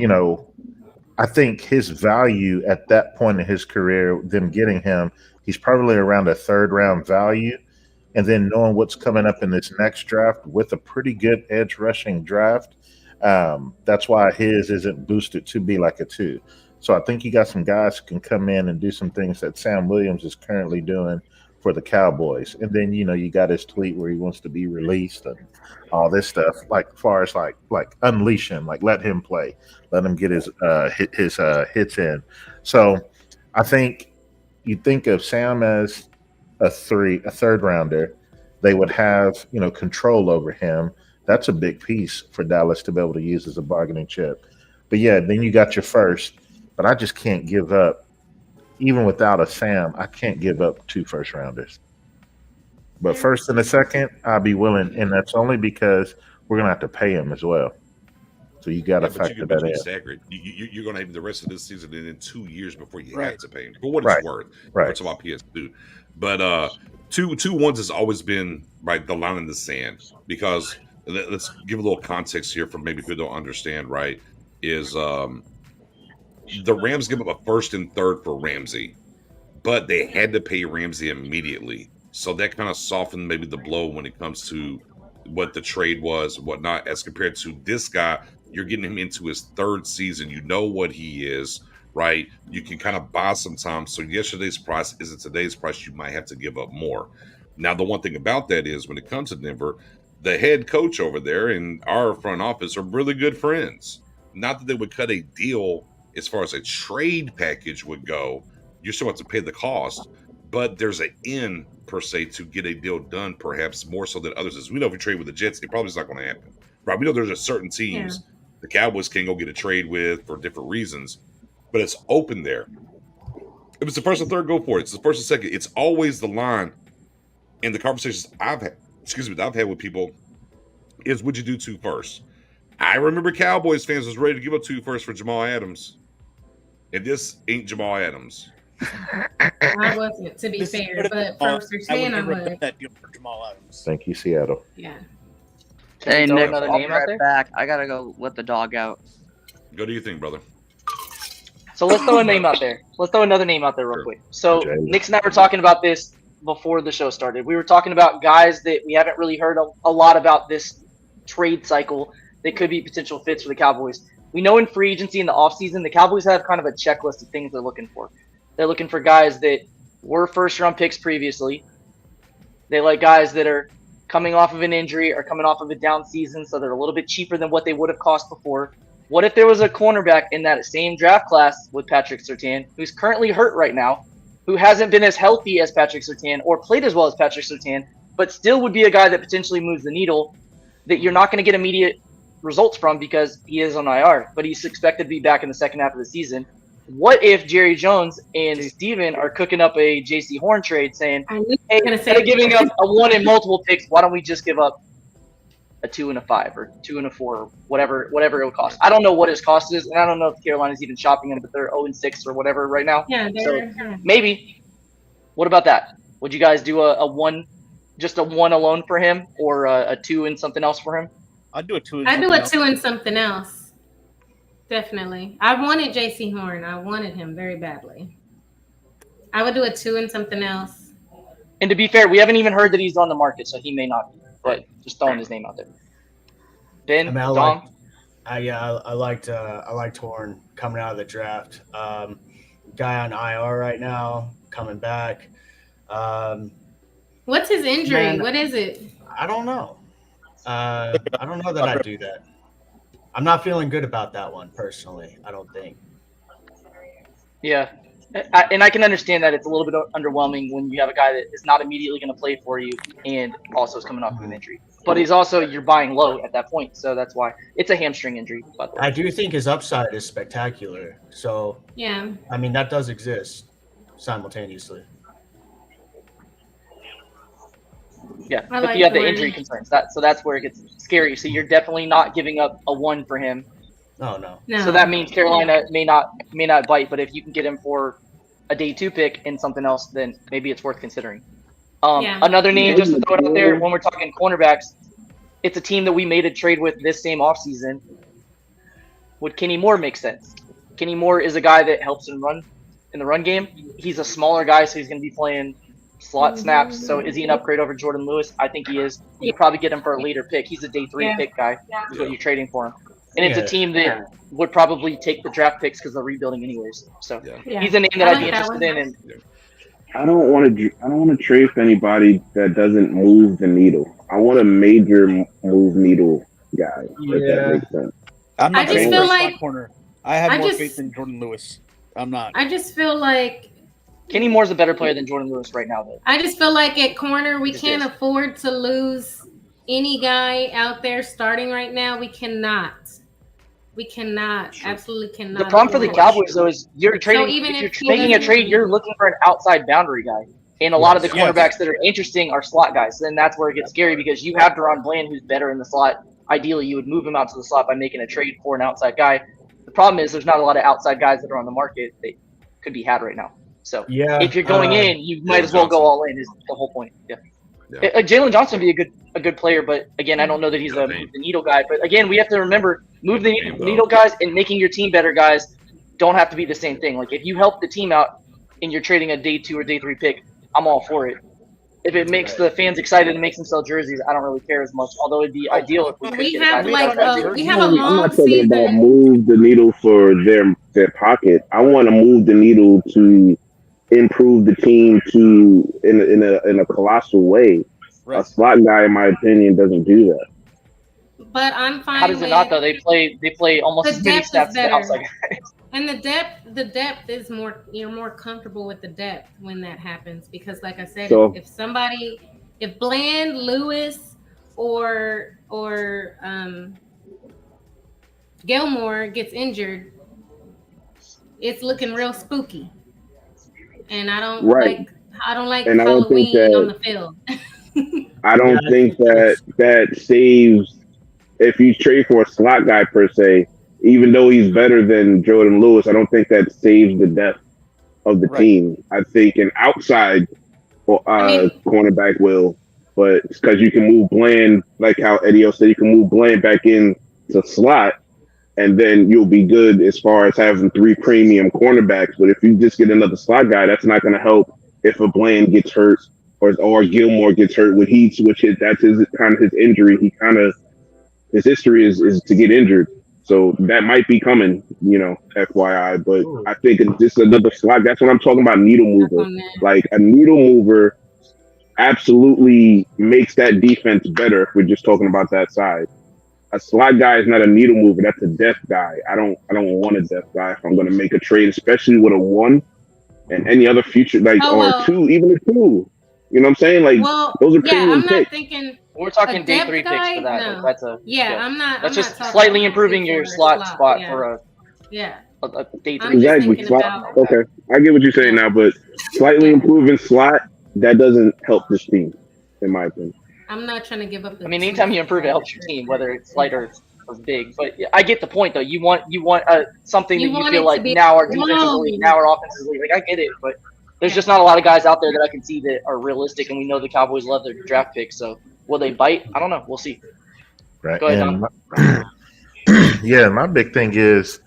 I think his value at that point in his career, them getting him, he's probably around a third round value. And then knowing what's coming up in this next draft with a pretty good edge rushing draft, that's why his isn't boosted to be like a 2. So I think you got some guys who can come in and do some things that Sam Williams is currently doing for the Cowboys. And then, you got his tweet where he wants to be released and all this stuff, like far as like unleash him, like let him play, let him get his hits in. So I think you think of Sam as a third rounder, they would have, control over him. That's a big piece for Dallas to be able to use as a bargaining chip. But yeah, then you got your first, but I just can't give up. Even without a Sam, I can't give up 2 first rounders. But first and a second, I'll be willing, and that's only because we're gonna have to pay him as well. So you got to factor that in. Staggered. You're going to have the rest of this season and in 2 years before you have to pay him for what it's worth. Right. That's about PS2. But 2-1 has always been the line in the sand, because let's give a little context here for maybe people don't understand. Right, is the Rams give up a first and third for Ramsey, but they had to pay Ramsey immediately. So that kind of softened maybe the blow when it comes to what the trade was, whatnot, as compared to this guy. You're getting him into his third season. You know what he is, right? You can kind of buy some time. So yesterday's price isn't today's price. You might have to give up more. Now, the one thing about that is when it comes to Denver, the head coach over there and our front office are really good friends. Not that they would cut a deal as far as a trade package would go, you still have to pay the cost, but there's an in per se to get a deal done, perhaps more so than others. As we know, if you trade with the Jets, it probably is not going to happen. Right? We know there's a certain teams the Cowboys can go get a trade with for different reasons, but it's open there. If it's the first or third, go for it. It's the first and second. It's always the line. And the conversations I've had with people is, would you do 2 first? I remember Cowboys fans was ready to give up 2 first for Jamal Adams. And this ain't Jamal Adams. I wasn't, to be fair, but first or 10, I would. That deal for Jamal Adams. Thank you, Seattle. Yeah. Hey, throw Nick, another I'll name be out right there? back. I gotta go let the dog out. Go do your thing, brother. So let's throw a name out there. Let's throw another name out there real quick. So Jalen. Nick and I were talking about this before the show started. We were talking about guys that we haven't really heard a lot about this trade cycle that could be potential fits for the Cowboys. We know in free agency in the offseason, the Cowboys have kind of a checklist of things they're looking for. They're looking for guys that were first-round picks previously. They like guys that are coming off of an injury or coming off of a down season, so they're a little bit cheaper than what they would have cost before. What if there was a cornerback in that same draft class with Patrick Surtain, who's currently hurt right now, who hasn't been as healthy as Patrick Surtain or played as well as Patrick Surtain, but still would be a guy that potentially moves the needle that you're not going to get immediate results from because he is on IR, but he's expected to be back in the second half of the season. What if Jerry Jones and Steven are cooking up a JC Horn trade saying, hey, instead of giving up a 1 and multiple picks, why don't we just give up a 2 and a 5 or 2 and a 4 or whatever it would cost? I don't know what his cost is, and I don't know if Carolina's even shopping him, but they're 0 and 6 or whatever right now. Yeah, so maybe. What about that? Would you guys do a 1, just a 1 alone for him, or a 2 and something else for him? I'd do a 2. I'd do a 2 and something else. Definitely. I wanted JC Horn. I wanted him very badly. I would do a 2 and something else. And to be fair, we haven't even heard that he's on the market, so he may not be. But just throwing his name out there. Ben, Dom? I liked Horn coming out of the draft. Guy on IR right now, coming back. What's his injury? Man, what is it? I don't know. I don't know that I'd do that. I'm not feeling good about that one personally. I don't think. Yeah, and I can understand that it's a little bit underwhelming when you have a guy that is not immediately going to play for you and also is coming off of an injury. But he's also, you're buying low at that point, so that's why it's a hamstring injury. By the way. I do think his upside is spectacular. So yeah, I mean that does exist simultaneously. Yeah, but you have the injury concerns. So that's where it gets scary. So you're definitely not giving up a 1 for him. No. So that means Carolina may not bite, but if you can get him for a day 2 pick and something else, then maybe it's worth considering. Another name, just to throw it out there, when we're talking cornerbacks, it's a team that we made a trade with this same offseason. Would Kenny Moore make sense? Kenny Moore is a guy that helps in the run game. He's a smaller guy, so he's going to be playing slot snaps. So is he an upgrade over Jordan Lewis? I think he is. You could probably get him for a later pick. He's a day 3 pick guy. Is what you're trading for him. And it's a team that would probably take the draft picks because they're rebuilding anyways. So he's a name that I'd be interested in. And I don't want to trade for anybody that doesn't move the needle. I want a major move needle guy. If that makes sense. I'm not I just feel like corner. I have more faith in Jordan Lewis. I'm not. I just feel like Kenny Moore's a better player than Jordan Lewis right now, though. I just feel like at corner we can't afford to lose any guy out there starting right now. We cannot. Absolutely cannot. The problem for the Cowboys, though, is you're trading. So even if you're making a trade, you're looking for an outside boundary guy. And a lot of the cornerbacks that are interesting are slot guys. Then that's where it gets scary because you have Deron Bland, who's better in the slot. Ideally, you would move him out to the slot by making a trade for an outside guy. The problem is there's not a lot of outside guys that are on the market that could be had right now. So if you're going in, you might as well go all in. Is the whole point. Yeah. Jalen Johnson would be a good player, but again, I don't know that he's a move the needle guy. But again, we have to remember move the needle guys and making your team better guys don't have to be the same thing. Like if you help the team out and you're trading a day 2 or day 3 pick, I'm all for it. If it makes the fans excited and makes them sell jerseys, I don't really care as much. Although it'd be ideal if we could get have a like we have a I'm long not talking season. about move the needle for their pocket. I want to move the needle to improve the team to in a colossal way. Right. A slot guy, in my opinion, doesn't do that. But I'm fine. How does it not though? They play almost as many snaps as the outside guys. And the depth is more. You're more comfortable with the depth when that happens because, like I said, if, So if somebody, if Bland, Lewis, or Gilmore gets injured, it's looking real spooky, and I don't right, like. I don't like and Halloween on the field. I Yeah, don't I think think that that's that saves if you trade for a slot guy per se. Even though he's better than Jordan Lewis, I don't think that saves the depth of the Right. team. I think an outside I mean, cornerback will, but because you can move Bland, like how Eddie said, you can move Bland back in to slot, and then you'll be good as far as having three premium cornerbacks. But if you just get another slot guy, that's not going to help if a Bland gets hurt or Gilmore gets hurt. When he switches, that's his kind of his injury. He kind of his history is to get injured. So that might be coming, FYI. But ooh, I think it's just another slot. That's what I'm talking about. Needle knock mover, on that. like a needle mover, absolutely makes that defense better. If we're just talking about that side, a slot guy is not a needle mover. That's a depth guy. I don't want a depth guy if I'm going to make a trade, especially with a one and any other future like Oh or well, two, even a two. You know what I'm saying? Like those are yeah. premium I'm not picks. thinking We're a talking day depth three picks guy. for that. Like No. Yeah, yeah. I'm not. That's I'm not just talking slightly about improving your for a slot slot. spot Yeah, for yeah. a day I'm three just pick. Exactly. thinking Slot. about. Okay, I get what you're saying Yeah, now, but slightly yeah. improving slot that doesn't help this team, in my opinion. I'm not trying to give up I the mean, two anytime you for improve, it like helps your a team, first. whether it's Yeah. slight or big. But yeah, I get the point, though. You want something that You you want feel it to like be now our defense is elite, whoa. now our offense is elite. Like I get it, but there's Yeah. just not a lot of guys out there that I can see that are realistic, and we know the Cowboys love their draft picks. So will they bite? I don't know. We'll see. Right. Go ahead, Don. And yeah, my big thing is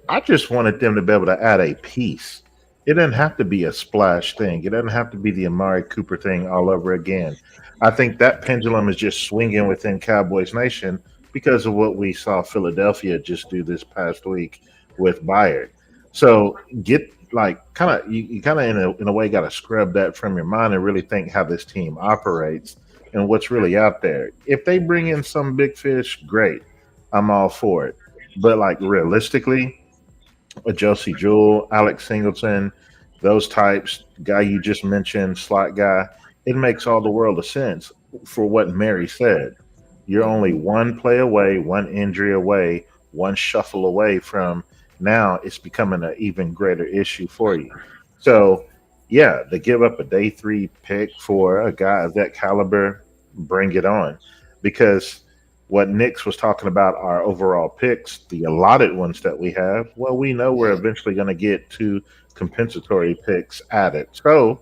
I just wanted them to be able to add a piece. It doesn't have to be a splash thing. It doesn't have to be the Amari Cooper thing all over again. I think that pendulum is just swinging within Cowboys Nation because of what we saw Philadelphia just do this past week with Bayard. So get like kind of you kind of in a way got to scrub that from your mind and really think how this team operates and what's really out there. If they bring in some big fish, great. I'm all for it. But like realistically, a Josie Jewell, Alex Singleton, those types, guy you just mentioned, slot guy, it makes all the world of sense for what Mary said. You're only one play away, one injury away, one shuffle away from now it's becoming an even greater issue for you. So, yeah, they give up a day three pick for a guy of that caliber, bring it on. Because what Nick's was talking about our overall picks, the allotted ones that we have, well, we know we're eventually going to get two compensatory picks added. So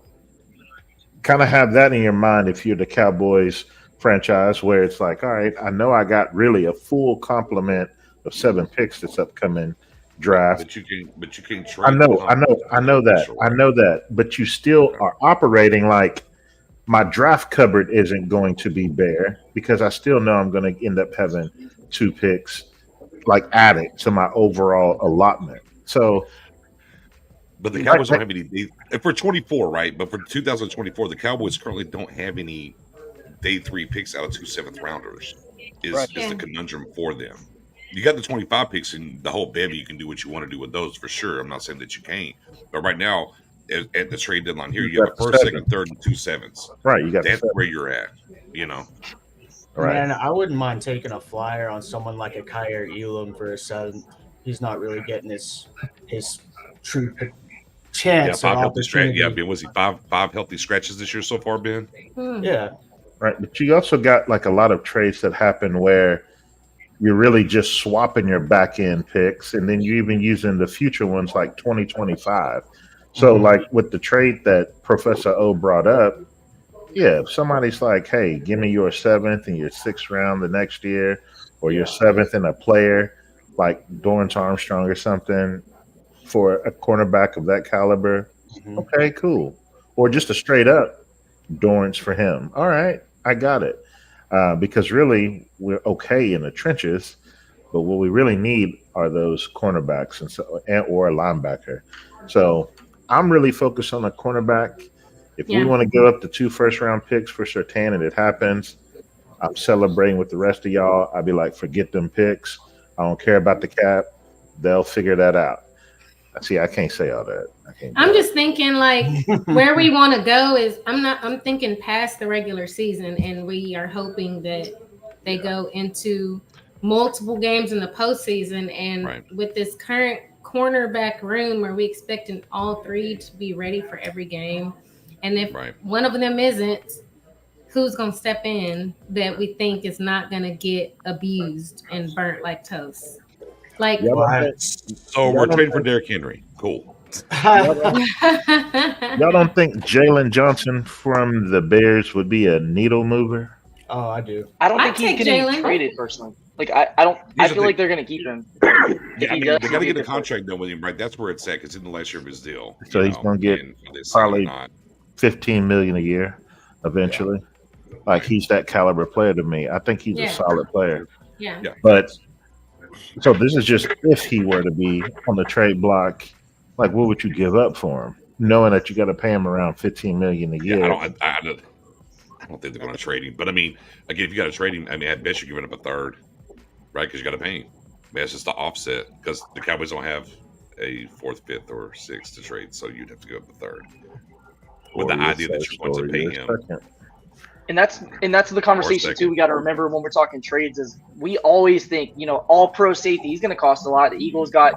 kind of have that in your mind if you're the Cowboys franchise, where it's like, all right, I know I got really a full complement of seven picks this upcoming draft. But you can I trade the know, I know, I compensatory know that, initial, I right? know that, but you still Okay. are operating like my draft cupboard isn't going to be bare because I still know I'm going to end up having two picks like added to my overall allotment. So, But the right, Cowboys don't have any for 24, right? But for 2024, the Cowboys currently don't have any day three picks out of two seventh rounders. Right. Is the Yeah. conundrum for them? You got the 25 picks and the whole bevy. You can do what you want to do with those for sure. I'm not saying that you can't, but right now at the trade deadline here, you you have got a the first, seven. second, third, and two sevens. Right, you got the That's seven. where you're at. You know, Right. man, I wouldn't mind taking a flyer on someone like a Kyer Elam for a seventh. He's not really getting his true yeah, chance of five healthy scratch. Yeah, opportunity. Ben, was he five healthy scratches this year so far, Ben? Hmm. Yeah, Right. But you also got like a lot of trades that happen where you're really just swapping your back end picks and then you even using the future ones like 2025. So hmm like with the trade that Professor O brought up, yeah, if somebody's like, hey, give me your seventh and your sixth round the next year, or your yeah. seventh and a player like Dorrance Armstrong or something for a cornerback of that caliber, hmm okay, cool. Or just a straight up Dorrance for him. All right, I got it. Because really, we're okay in the trenches, but what we really need are those cornerbacks and or a linebacker. So I'm really focused on a cornerback. If we Yeah. want to give up the two first round picks for Sertan and it happens, I'm celebrating with the rest of y'all. I'd be like, forget them picks. I don't care about the cap. They'll figure that out. See, I can't say all that. I'm just thinking like where we want to go is I'm thinking past the regular season, and we are hoping that they go into multiple games in the postseason. And with this current cornerback room, are we expecting all three to be ready for every game? And if one of them isn't, who's going to step in that we think is not going to get abused and burnt like toast? Like, so we're trading for Derrick Henry. Cool. Y'all don't think Jalen Johnson from the Bears would be a needle mover? Oh, I do. I don't think he's going to be traded personally. Like I don't. I feel like they're going to keep him. Yeah, I mean, they got to get a contract done with him, right? That's where it's at because in the last year of his deal. So he's going to get probably $15 million a year eventually. Yeah. Like he's that caliber player to me. I think he's a solid player. Yeah. But so this is just if he were to be on the trade block. Like, what would you give up for him, knowing that you got to pay him around $15 million a year? Yeah, I don't think they're going to trade him. But I mean, again, if you got to trade him, I mean, at best you're giving up a third, right? Because you got to pay him. I mean, it's just the offset because the Cowboys don't have a fourth, fifth, or sixth to trade, so you'd have to give up a third. With the idea that you're going to pay him. And that's the conversation too. We got to remember when we're talking trades is we always think, all pro safety, he's going to cost a lot. The Eagles got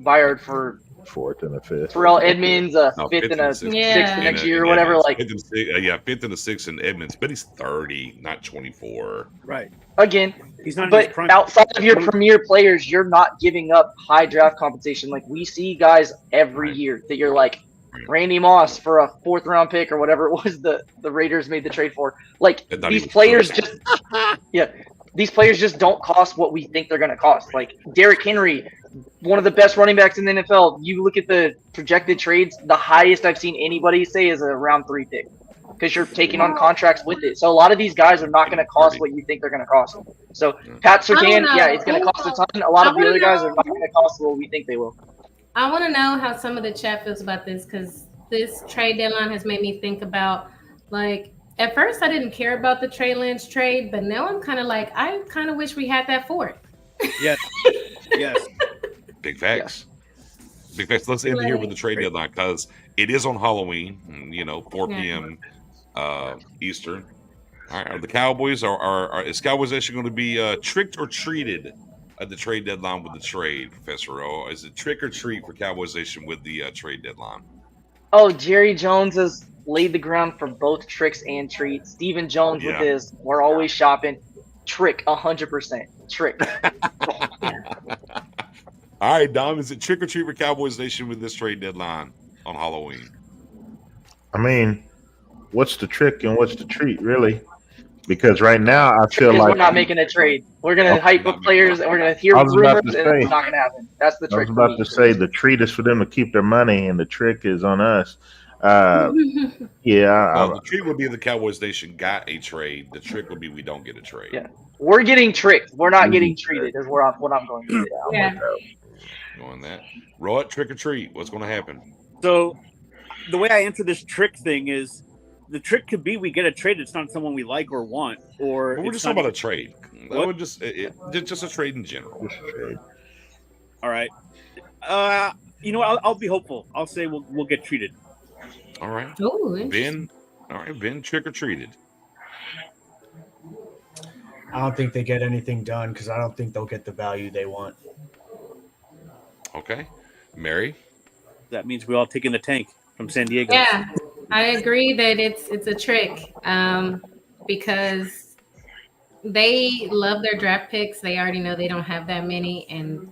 fired for fourth and a fifth. Terrell Edmonds, fifth and a sixth next year or whatever. Like fifth and a sixth in Edmonds, but he's 30, not 24. Right. Again, he's not. But outside of your premier players, you're not giving up high draft compensation. Like we see guys every year that you're like Randy Moss for a 4th round pick or whatever it was the Raiders made the trade for. Like these players these players just don't cost what we think they're going to cost. Like Derrick Henry, one of the best running backs in the NFL. You look at the projected trades, the highest I've seen anybody say is a round 3 pick because you're taking on contracts with it. So a lot of these guys are not going to cost what you think they're going to cost. So Pat Surtain, it's going to cost a ton. A lot of the other guys are not going to cost what we think they will. I want to know how some of the chat feels about this because this trade deadline has made me think about, like, at first I didn't care about the Trey Lance trade, but now I'm kind of like, I kind of wish we had that fourth. Yes. Yes. Big facts. Yeah. Big facts. Let's end here with the trade deadline because it is on Halloween, 4 p.m. Eastern. All right. Are the Cowboys is Cowboys actually going to be tricked or treated at the trade deadline with the trade, Professor O? Is it trick or treat for Cowboysation with the trade deadline? Oh, Jerry Jones has laid the ground for both tricks and treats. Stephen Jones with his "we're always shopping" trick, 100% trick. All right, Dom, is it trick or treat for Cowboys Nation with this trade deadline on Halloween? I mean, what's the trick and what's the treat, really? Because right now I feel like we're not making a trade. We're going to hype up players and we're going to hear rumors and it's not going to happen. That's the trick. I was about to say the treat is for them to keep their money and the trick is on us. Well, the treat would be the Cowboys Nation got a trade. The trick would be we don't get a trade. Yeah, we're getting tricked. We're not getting treated. Is what I'm going to do. Going that. Rod, trick or treat. What's going to happen? So, the way I answer this trick thing is, the trick could be we get a trade. It's not someone we like or want, or we're just talking about a trade. That would just a trade in general. All right. I'll be hopeful. I'll say we'll get treated. All right. Ben. All right, Ben, trick or treated. I don't think they get anything done because I don't think they'll get the value they want. Okay. Mary? That means we all take in the tank from San Diego. Yeah, I agree that it's a trick because they love their draft picks. They already know they don't have that many. And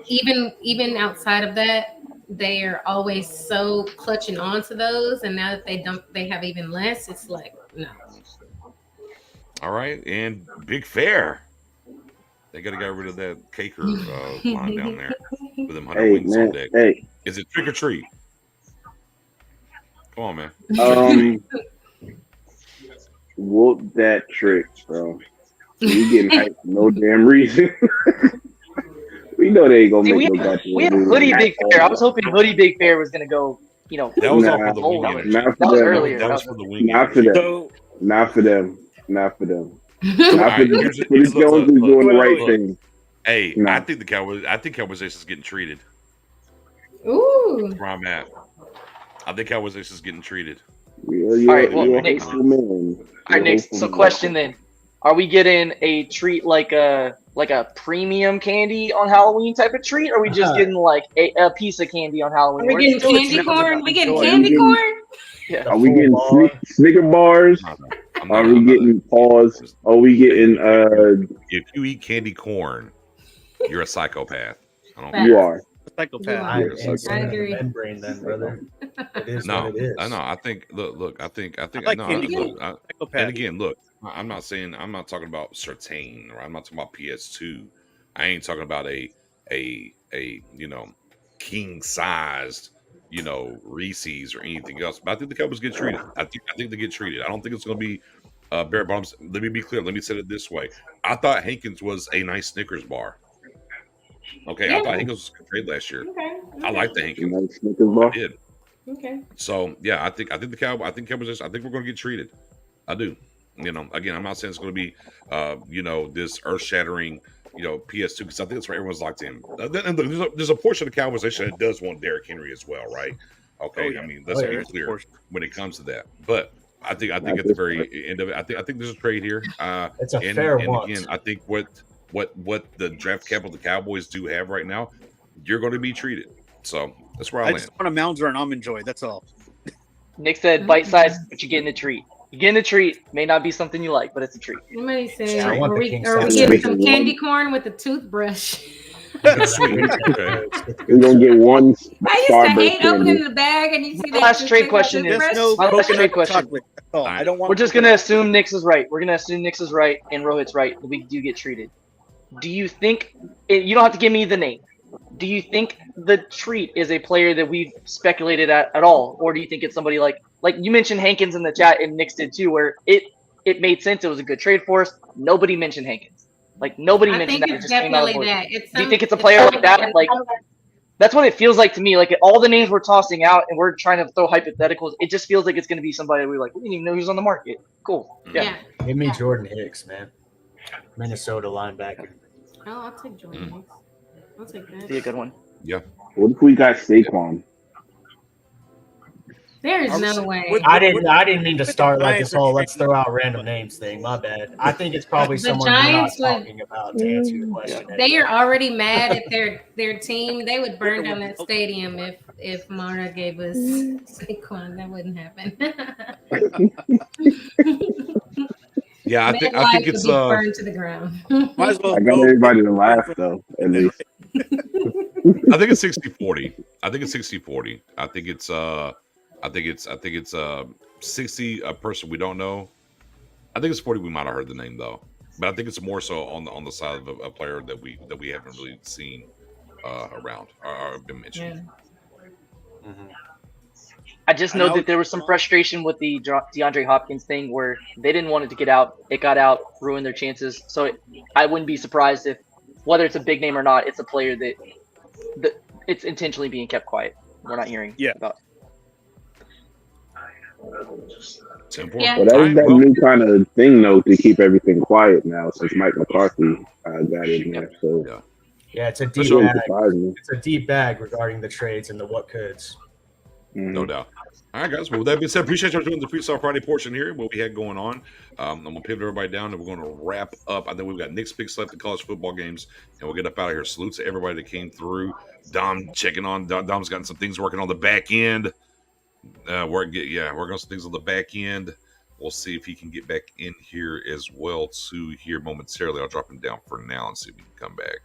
even outside of that, they are always so clutching on to those. And now that they have even less, it's like, no. All right. And Big Fair. They got to get rid of that Caker line down there with them 100 wings on deck. Hey. Is it trick or treat? Come on, man. Whoop that trick, bro. You getting hyped for no damn reason. We know they ain't gonna make no goddamn. We have Hoodie Big Fair. I was hoping Hoodie Big Fair was gonna go. That was off of the wing. That was earlier. That was for the wing. Not for them. Not for them. Not for them. Jones is doing the right thing. Hey, I think Cowboys is getting treated. Ooh. That's where I'm at. I think Cowboys is just getting treated. All right, well, next. So question then: are we getting a treat like a premium candy on Halloween type of treat, or are we just getting like a piece of candy on Halloween? Are we getting candy corn? We getting candy corn? Yeah. Are we getting Snicker bars? Are we getting paws? Are we getting If you eat candy corn, you're a psychopath. You are. Psychopath. I agree. Membrane, then, brother. It is No, what it is. I know. I think. Look. I think. like No. candy Look. corn. And again, look. I'm not saying. I'm not talking about Certain, or I'm not talking about PS2. I ain't talking about a king sized Reese's or anything else. But I think the Cowboys get treated. I think they get treated. I don't think it's going to be bare bottoms. Let me be clear. Let me say it this way. I thought Hankins was a nice Snickers bar. Okay, Yeah. I thought Hankins was a good trade last year. Okay. I like the Hankins. Nice Snickers bar. I did. Okay. So yeah, I think the Cowboys. I think Cowboys. I think we're going to get treated. I do. Again, I'm not saying it's going to be, this earth-shattering, PS2, because I think that's where everyone's locked in. And there's a portion of the Cowboys that does want Derrick Henry as well, right? Okay, Oh, yeah. I mean, let's be clear when it comes to that. But I think at the very end of it, I think there's a trade here. It's a fair one. Again, I think what the draft capital the Cowboys do have right now, you're going to be treated. So that's where I land. just want a Mounds or an Almond Joy. That's all. Nick said bite size, but you're getting a treat. You're getting a treat. May not be something you like, but it's a treat. Somebody say, I want are the we king getting size. some candy corn with a toothbrush? Sweet. Okay. We're gonna get one I used to Starburst hate opening candy. the bag and you see My that. last trade question is- There's no My last coconut trade question. chocolate. That's all. I don't want. We're just gonna assume Nix is right. We're gonna assume Nix is right and Rohit's right. And we do get treated. Do you think? You don't have to give me the name. Do you think the treat is a player that we've speculated at all, or do you think it's somebody like you mentioned Hankins in the chat and Nix did too, where it made sense. It was a good trade for us. Nobody mentioned Hankins. Nobody I mentioned think that. It it's just came out of definitely nowhere. that. It's Do you think it's a player like that? That's what it feels like to me. All the names we're tossing out and we're trying to throw hypotheticals, it just feels like it's going to be somebody we're like, we didn't even know he was on the market. Cool. Yeah. Give me Jordan Hicks, man. Minnesota linebacker. Oh, I'll take Jordan Hicks. I'll take that. Be a good one. Yeah. What if we got Saquon? There's no way. I didn't mean to start like this whole let's throw out random names thing. My bad. I think it's probably The someone we're not Giants would- talking about to answer your question. They are already mad at their team. They would burn down that stadium if Mara gave us Saquon. That wouldn't happen. Yeah, I think it's burned to the ground. Might as well I got everybody to laugh though, at least. I think it's 60-40. I think it's 60-40. I think it's 60 a person we don't know. I think it's 40 we might have heard the name though. But I think it's more so on the side of a player that we haven't really seen around or been mentioned. Yeah. I just know that there was some frustration with the DeAndre Hopkins thing where they didn't want it to get out. It got out, ruined their chances. So I wouldn't be surprised if, whether it's a big name or not, it's a player that it's intentionally being kept quiet. We're not hearing about. Yeah. Well, that is that new kind of thing, though, to keep everything quiet now since Mike McCarthy got in there. So yeah, it's a That deep shouldn't bag. surprise me. It's a deep bag regarding the trades and the what coulds. No doubt. All right, guys. Well, with that being said, appreciate y'all doing the Freestyle Friday portion here, what we had going on. I'm going to pivot everybody down, and we're going to wrap up. I think we've got Nick's picks left in college football games, and we'll get up out of here. Salute to everybody that came through. Dom checking on. Dom's gotten some things working on the back end. Working on some things on the back end. We'll see if he can get back in here as well, too, here momentarily. I'll drop him down for now and see if he can come back.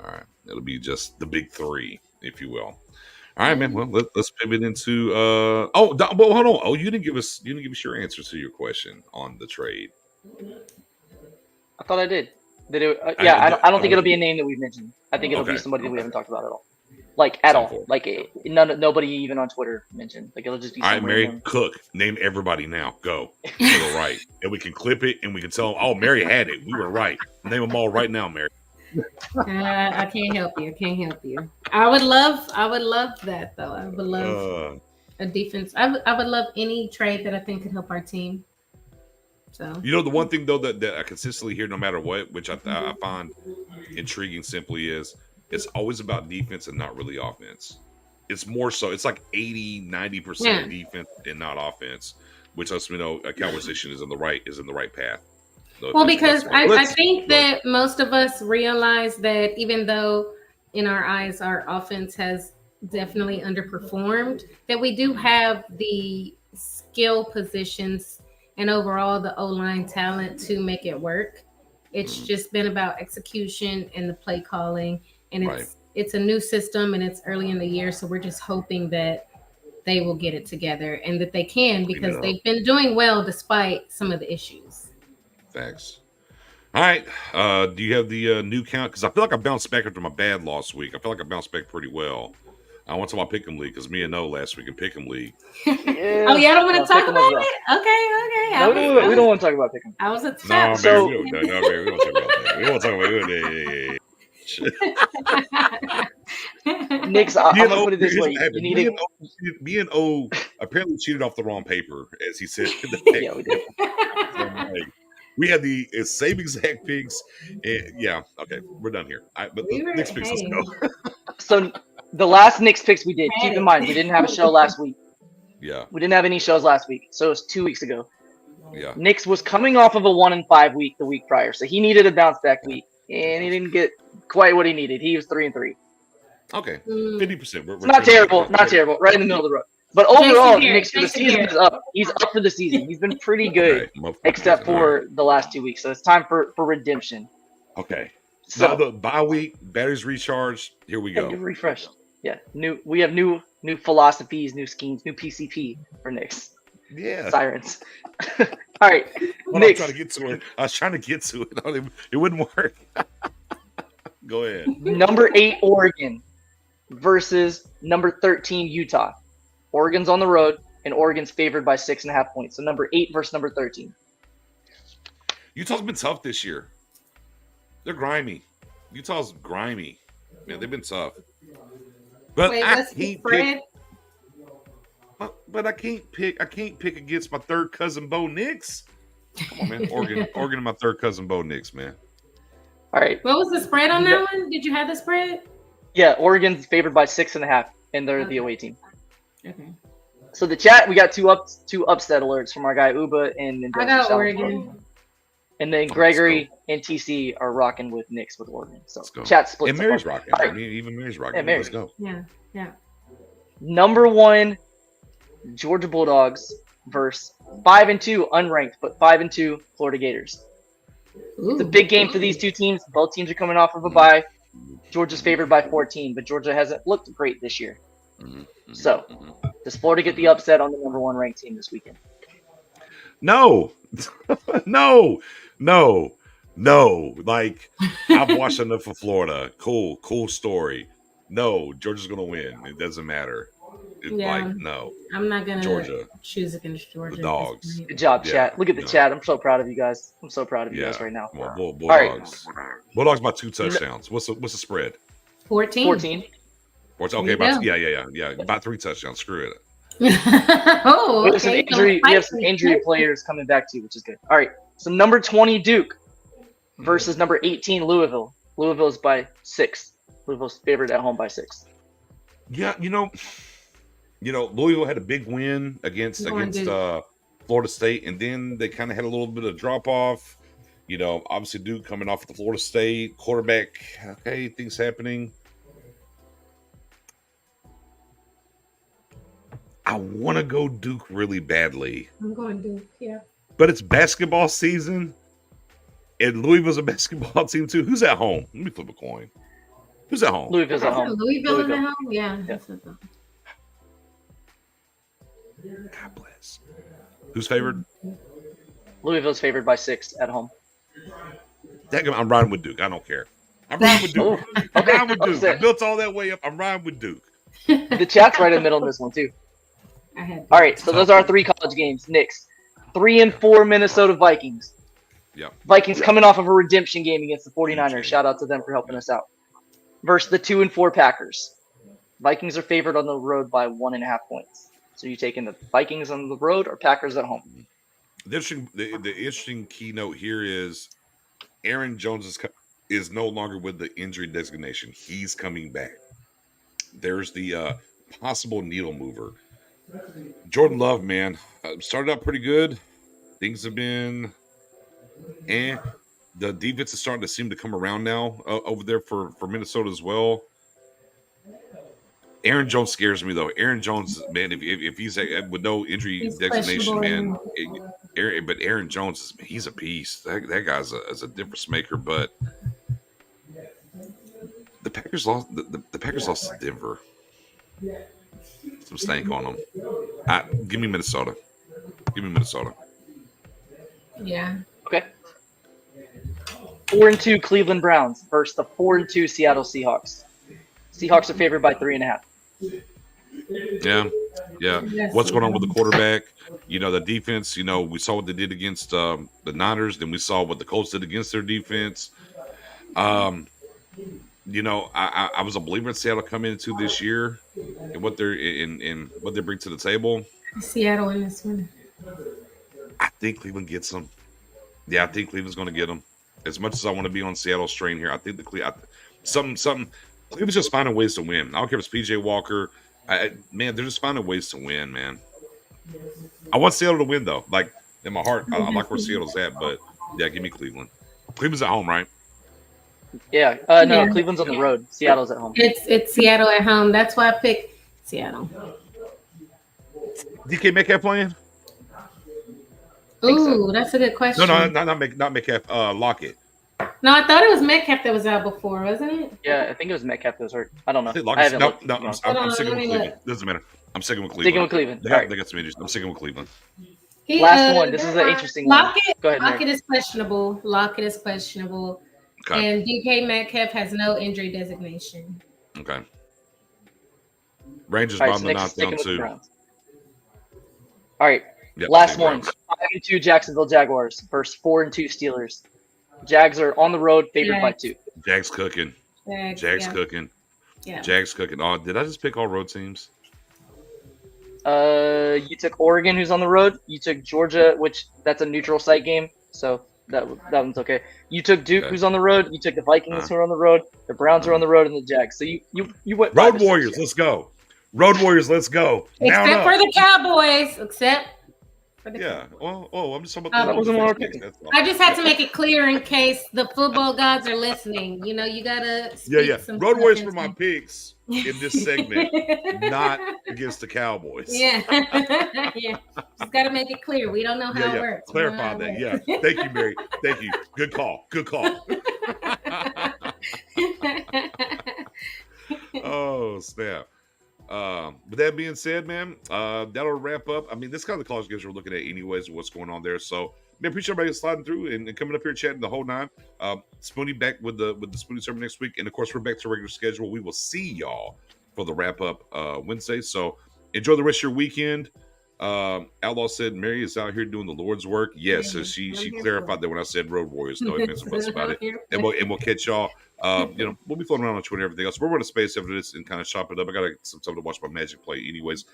All right. It'll be just the big three, if you will. All right, man. Well, let's pivot into. Well, hold on. Oh, you didn't give us your answer to your question on the trade. I thought I did. I don't think it'll be a name that we've mentioned. I think it'll be somebody that we haven't talked about at all. Nobody even on Twitter mentioned. It'll just be. All right, Mary Cook. Name everybody now. Go. We were right, and we can clip it, and we can tell them. Oh, Mary had it. We were right. Name them all right now, Mary. I can't help you. I would love that though. I would love a defense. I would love any trade that I think could help our team. So the one thing though that I consistently hear no matter what, which I find intriguing, simply is it's always about defense and not really offense. it's more so. It's like 80-90% defense and not offense, which lets me know a Cowboys Nation is in the right path. So well, because I think that most of us realize that even though in our eyes our offense has definitely underperformed, that we do have the skill positions and overall the O-line talent to make it work. It's just been about execution and the play calling, and it's a new system and it's early in the year, so we're just hoping that they will get it together and that they can, because they've been doing well despite some of the issues. Thanks. All right. Do you have the new count? Because I feel like I bounced back after my bad loss week. I feel like I bounced back pretty well. I went to my Pick'em League because me and No last week in Pick'em League. Oh, y'all don't want to talk about it? Okay. No, we don't want to talk about Pick'em. I was at the top. So, we don't talk about that. We won't talk about it. Nick's, I'm going to put it this way. Me and O apparently cheated off the wrong paper, as he said. Yeah, we did. We had the same exact picks. Yeah, okay, we're done here. But the next picks, let's go. So the last Knicks picks we did, keep in mind, we didn't have a show last week. Yeah. We didn't have any shows last week, so it was 2 weeks ago. Yeah. Knicks was coming off of a 1-5 week the week prior, so he needed a bounce back week, and he didn't get quite what he needed. He was 3-3. Okay, 50%. It's not terrible, right in the middle of the road. But overall, Knicks for the season is up. He's up for the season. He's been pretty good, except for the last 2 weeks. So it's time for redemption. Okay. So now the bye week, batteries recharged. Here we go. Refresh. Yeah, we have new philosophies, new schemes, new PCP for Knicks. Yeah. Sirens. All right. Knicks. I was trying to get to it. It wouldn't work. Go ahead. Number 8 Oregon versus number 13 Utah. Oregon's on the road, and Oregon's favored by 6.5 points. So number 8 versus number 13. Utah's been tough this year. They're grimy. Utah's grimy. Man, they've been tough. But I can't pick. But I can't pick against my third cousin Bo Nix. Come on, man. Oregon and my third cousin Bo Nix, man. All right. What was the spread on that one? Did you have the spread? Yeah, Oregon's favored by 6.5, and they're the away team. Okay. So the chat, we got two upset alerts from our guy Uba and I got Oregon. And then Gregory and TC are rocking with Knicks with Oregon. So chat splits. And Mary's rocking. Right. I mean, even Mary's rocking. Yeah, Mary. Let's go. Yeah. Number 1, Georgia Bulldogs versus 5-2 unranked, but 5-2 Florida Gators. Ooh. It's a big game for these two teams. Both teams are coming off of a bye. Georgia's favored by 14, but Georgia hasn't looked great this year. So, does Florida get the upset on the number 1 ranked team this weekend? No. No. Like, I've watched enough of Florida. Cool story. No, Georgia's going to win. It doesn't matter. No. I'm not going to choose against Georgia. The Dogs. Good job, chat. Look at the chat. I'm so proud of you guys. I'm so proud of you guys right now. Well, Bulldogs. All right. Bulldogs by 2 touchdowns. What's the spread? 14. Okay, about 3 touchdowns. Screw it. Oh, okay. We have some injury players coming back too, which is good. All right. So number 20 Duke versus number 18 Louisville. Louisville's by 6. Louisville's favored at home by 6. Yeah, Louisville had a big win against Florida State, and then they kind of had a little bit of drop off. Obviously Duke coming off of the Florida State quarterback. Okay, things happening. I want to go Duke really badly. I'm going Duke, yeah. But it's basketball season, and Louisville's a basketball team too. Who's at home? Let me flip a coin. Who's at home? Louisville's at home. Louisville is at home? Yeah. God bless. Who's favored? Louisville's favored by 6 at home. I'm riding with Duke. I don't care. I'm riding with Duke. I'm riding with Duke. I built all that way up. I'm riding with Duke. The chat's right in the middle of this one too. All right, so those are our 3 college games. Knicks, 3-4 Minnesota Vikings. Yeah. Vikings coming off of a redemption game against the 49ers. Shout out to them for helping us out. Versus the 2-4 Packers. Vikings are favored on the road by 1.5 points. So you taking the Vikings on the road or Packers at home? The interesting keynote here is Aaron Jones is no longer with the injury designation. He's coming back. There's the possible needle mover. Jordan Love, man, started out pretty good. Things have been, the defense is starting to seem to come around now over there for Minnesota as well. Aaron Jones scares me though. Aaron Jones, man, if he's with no injury designation, man. But Aaron Jones he's a beast. That guy's a difference maker. But the Packers lost. The Packers lost to Denver. Some stank on them. Give me Minnesota. Give me Minnesota. Yeah. Okay. 4-2 Cleveland Browns versus the 4-2 Seattle Seahawks. Seahawks are favored by 3.5. Yeah. What's going on with the quarterback? The defense. We saw what they did against the Niners. Then we saw what the Colts did against their defense. I was a believer in Seattle coming into this year and what they're in what they bring to the table. Seattle in this one. I think Cleveland gets them. Yeah, I think Cleveland's going to get them. As much as I want to be on Seattle's train here, I think Cleveland's just finding ways to win. I don't care if it's PJ Walker. Man, they're just finding ways to win, man. I want Seattle to win, though. Like, in my heart, I like where Seattle's at, but, yeah, give me Cleveland. Cleveland's at home, right? Yeah. No, Cleveland's on the road. Seattle's at home. It's Seattle at home. That's why I picked Seattle. DK Metcalf playing? Ooh, that's a good question. No, not Metcalf. Lockett. No, I thought it was Metcalf that was out before, wasn't it? Yeah, I think it was Metcalf that was hurt. I don't know. I'm sticking with Cleveland. Doesn't matter. I'm sticking with Cleveland. They got some injuries. I'm sticking with Cleveland. Last one. This is an interesting one. Go ahead, Lockett is questionable. Okay. And DK Metcalf has no injury designation. Okay. Rangers bombed the knockdown too. All right. Yep, last one. 5-2 Jacksonville Jaguars versus 4-2 Steelers. Jags are on the road, favored by 2. Jags cooking. Jags cooking. Yeah. Jags cooking. Oh, did I just pick all road teams? You took Oregon, who's on the road. You took Georgia, which that's a neutral site game, so that one's okay. You took Duke, who's on the road. You took the Vikings, who are on the road. The Browns are on the road, and the Jags. So you went Road Warriors. Let's go. Road Warriors. Let's go. Except for the Cowboys. Except. I'm just talking about I just had to make it clear in case the football gods are listening. You gotta speak some Road Warriors for my picks in this segment, not against the Cowboys. Yeah. Just gotta make it clear. We don't know how it works. Clarify that. Yeah. Thank you, Mary. Thank you. Good call. Oh, snap. With that being said, man, that'll wrap up. I mean, this kind of the college games we're looking at anyways, what's going on there. So, man, appreciate everybody sliding through and coming up here chatting the whole nine. Spoonie back with the Spoonie sermon next week. And, of course, we're back to regular schedule. We will see y'all for the wrap-up Wednesday. So, enjoy the rest of your weekend. Outlaw said Mary is out here doing the Lord's work. Yes, so she clarified that when I said Road Warriors. No ifs and buts about it. And we'll catch y'all. We'll be floating around on Twitter and everything else. We're running space after this and kind of chop it up. I got some time to watch my Magic play anyways.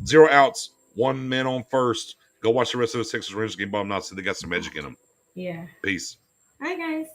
0 outs, 1 man on first. Go watch the rest of the Texas Rangers game. But I'm not saying they got some magic in them. Yeah. Peace. Hi, guys.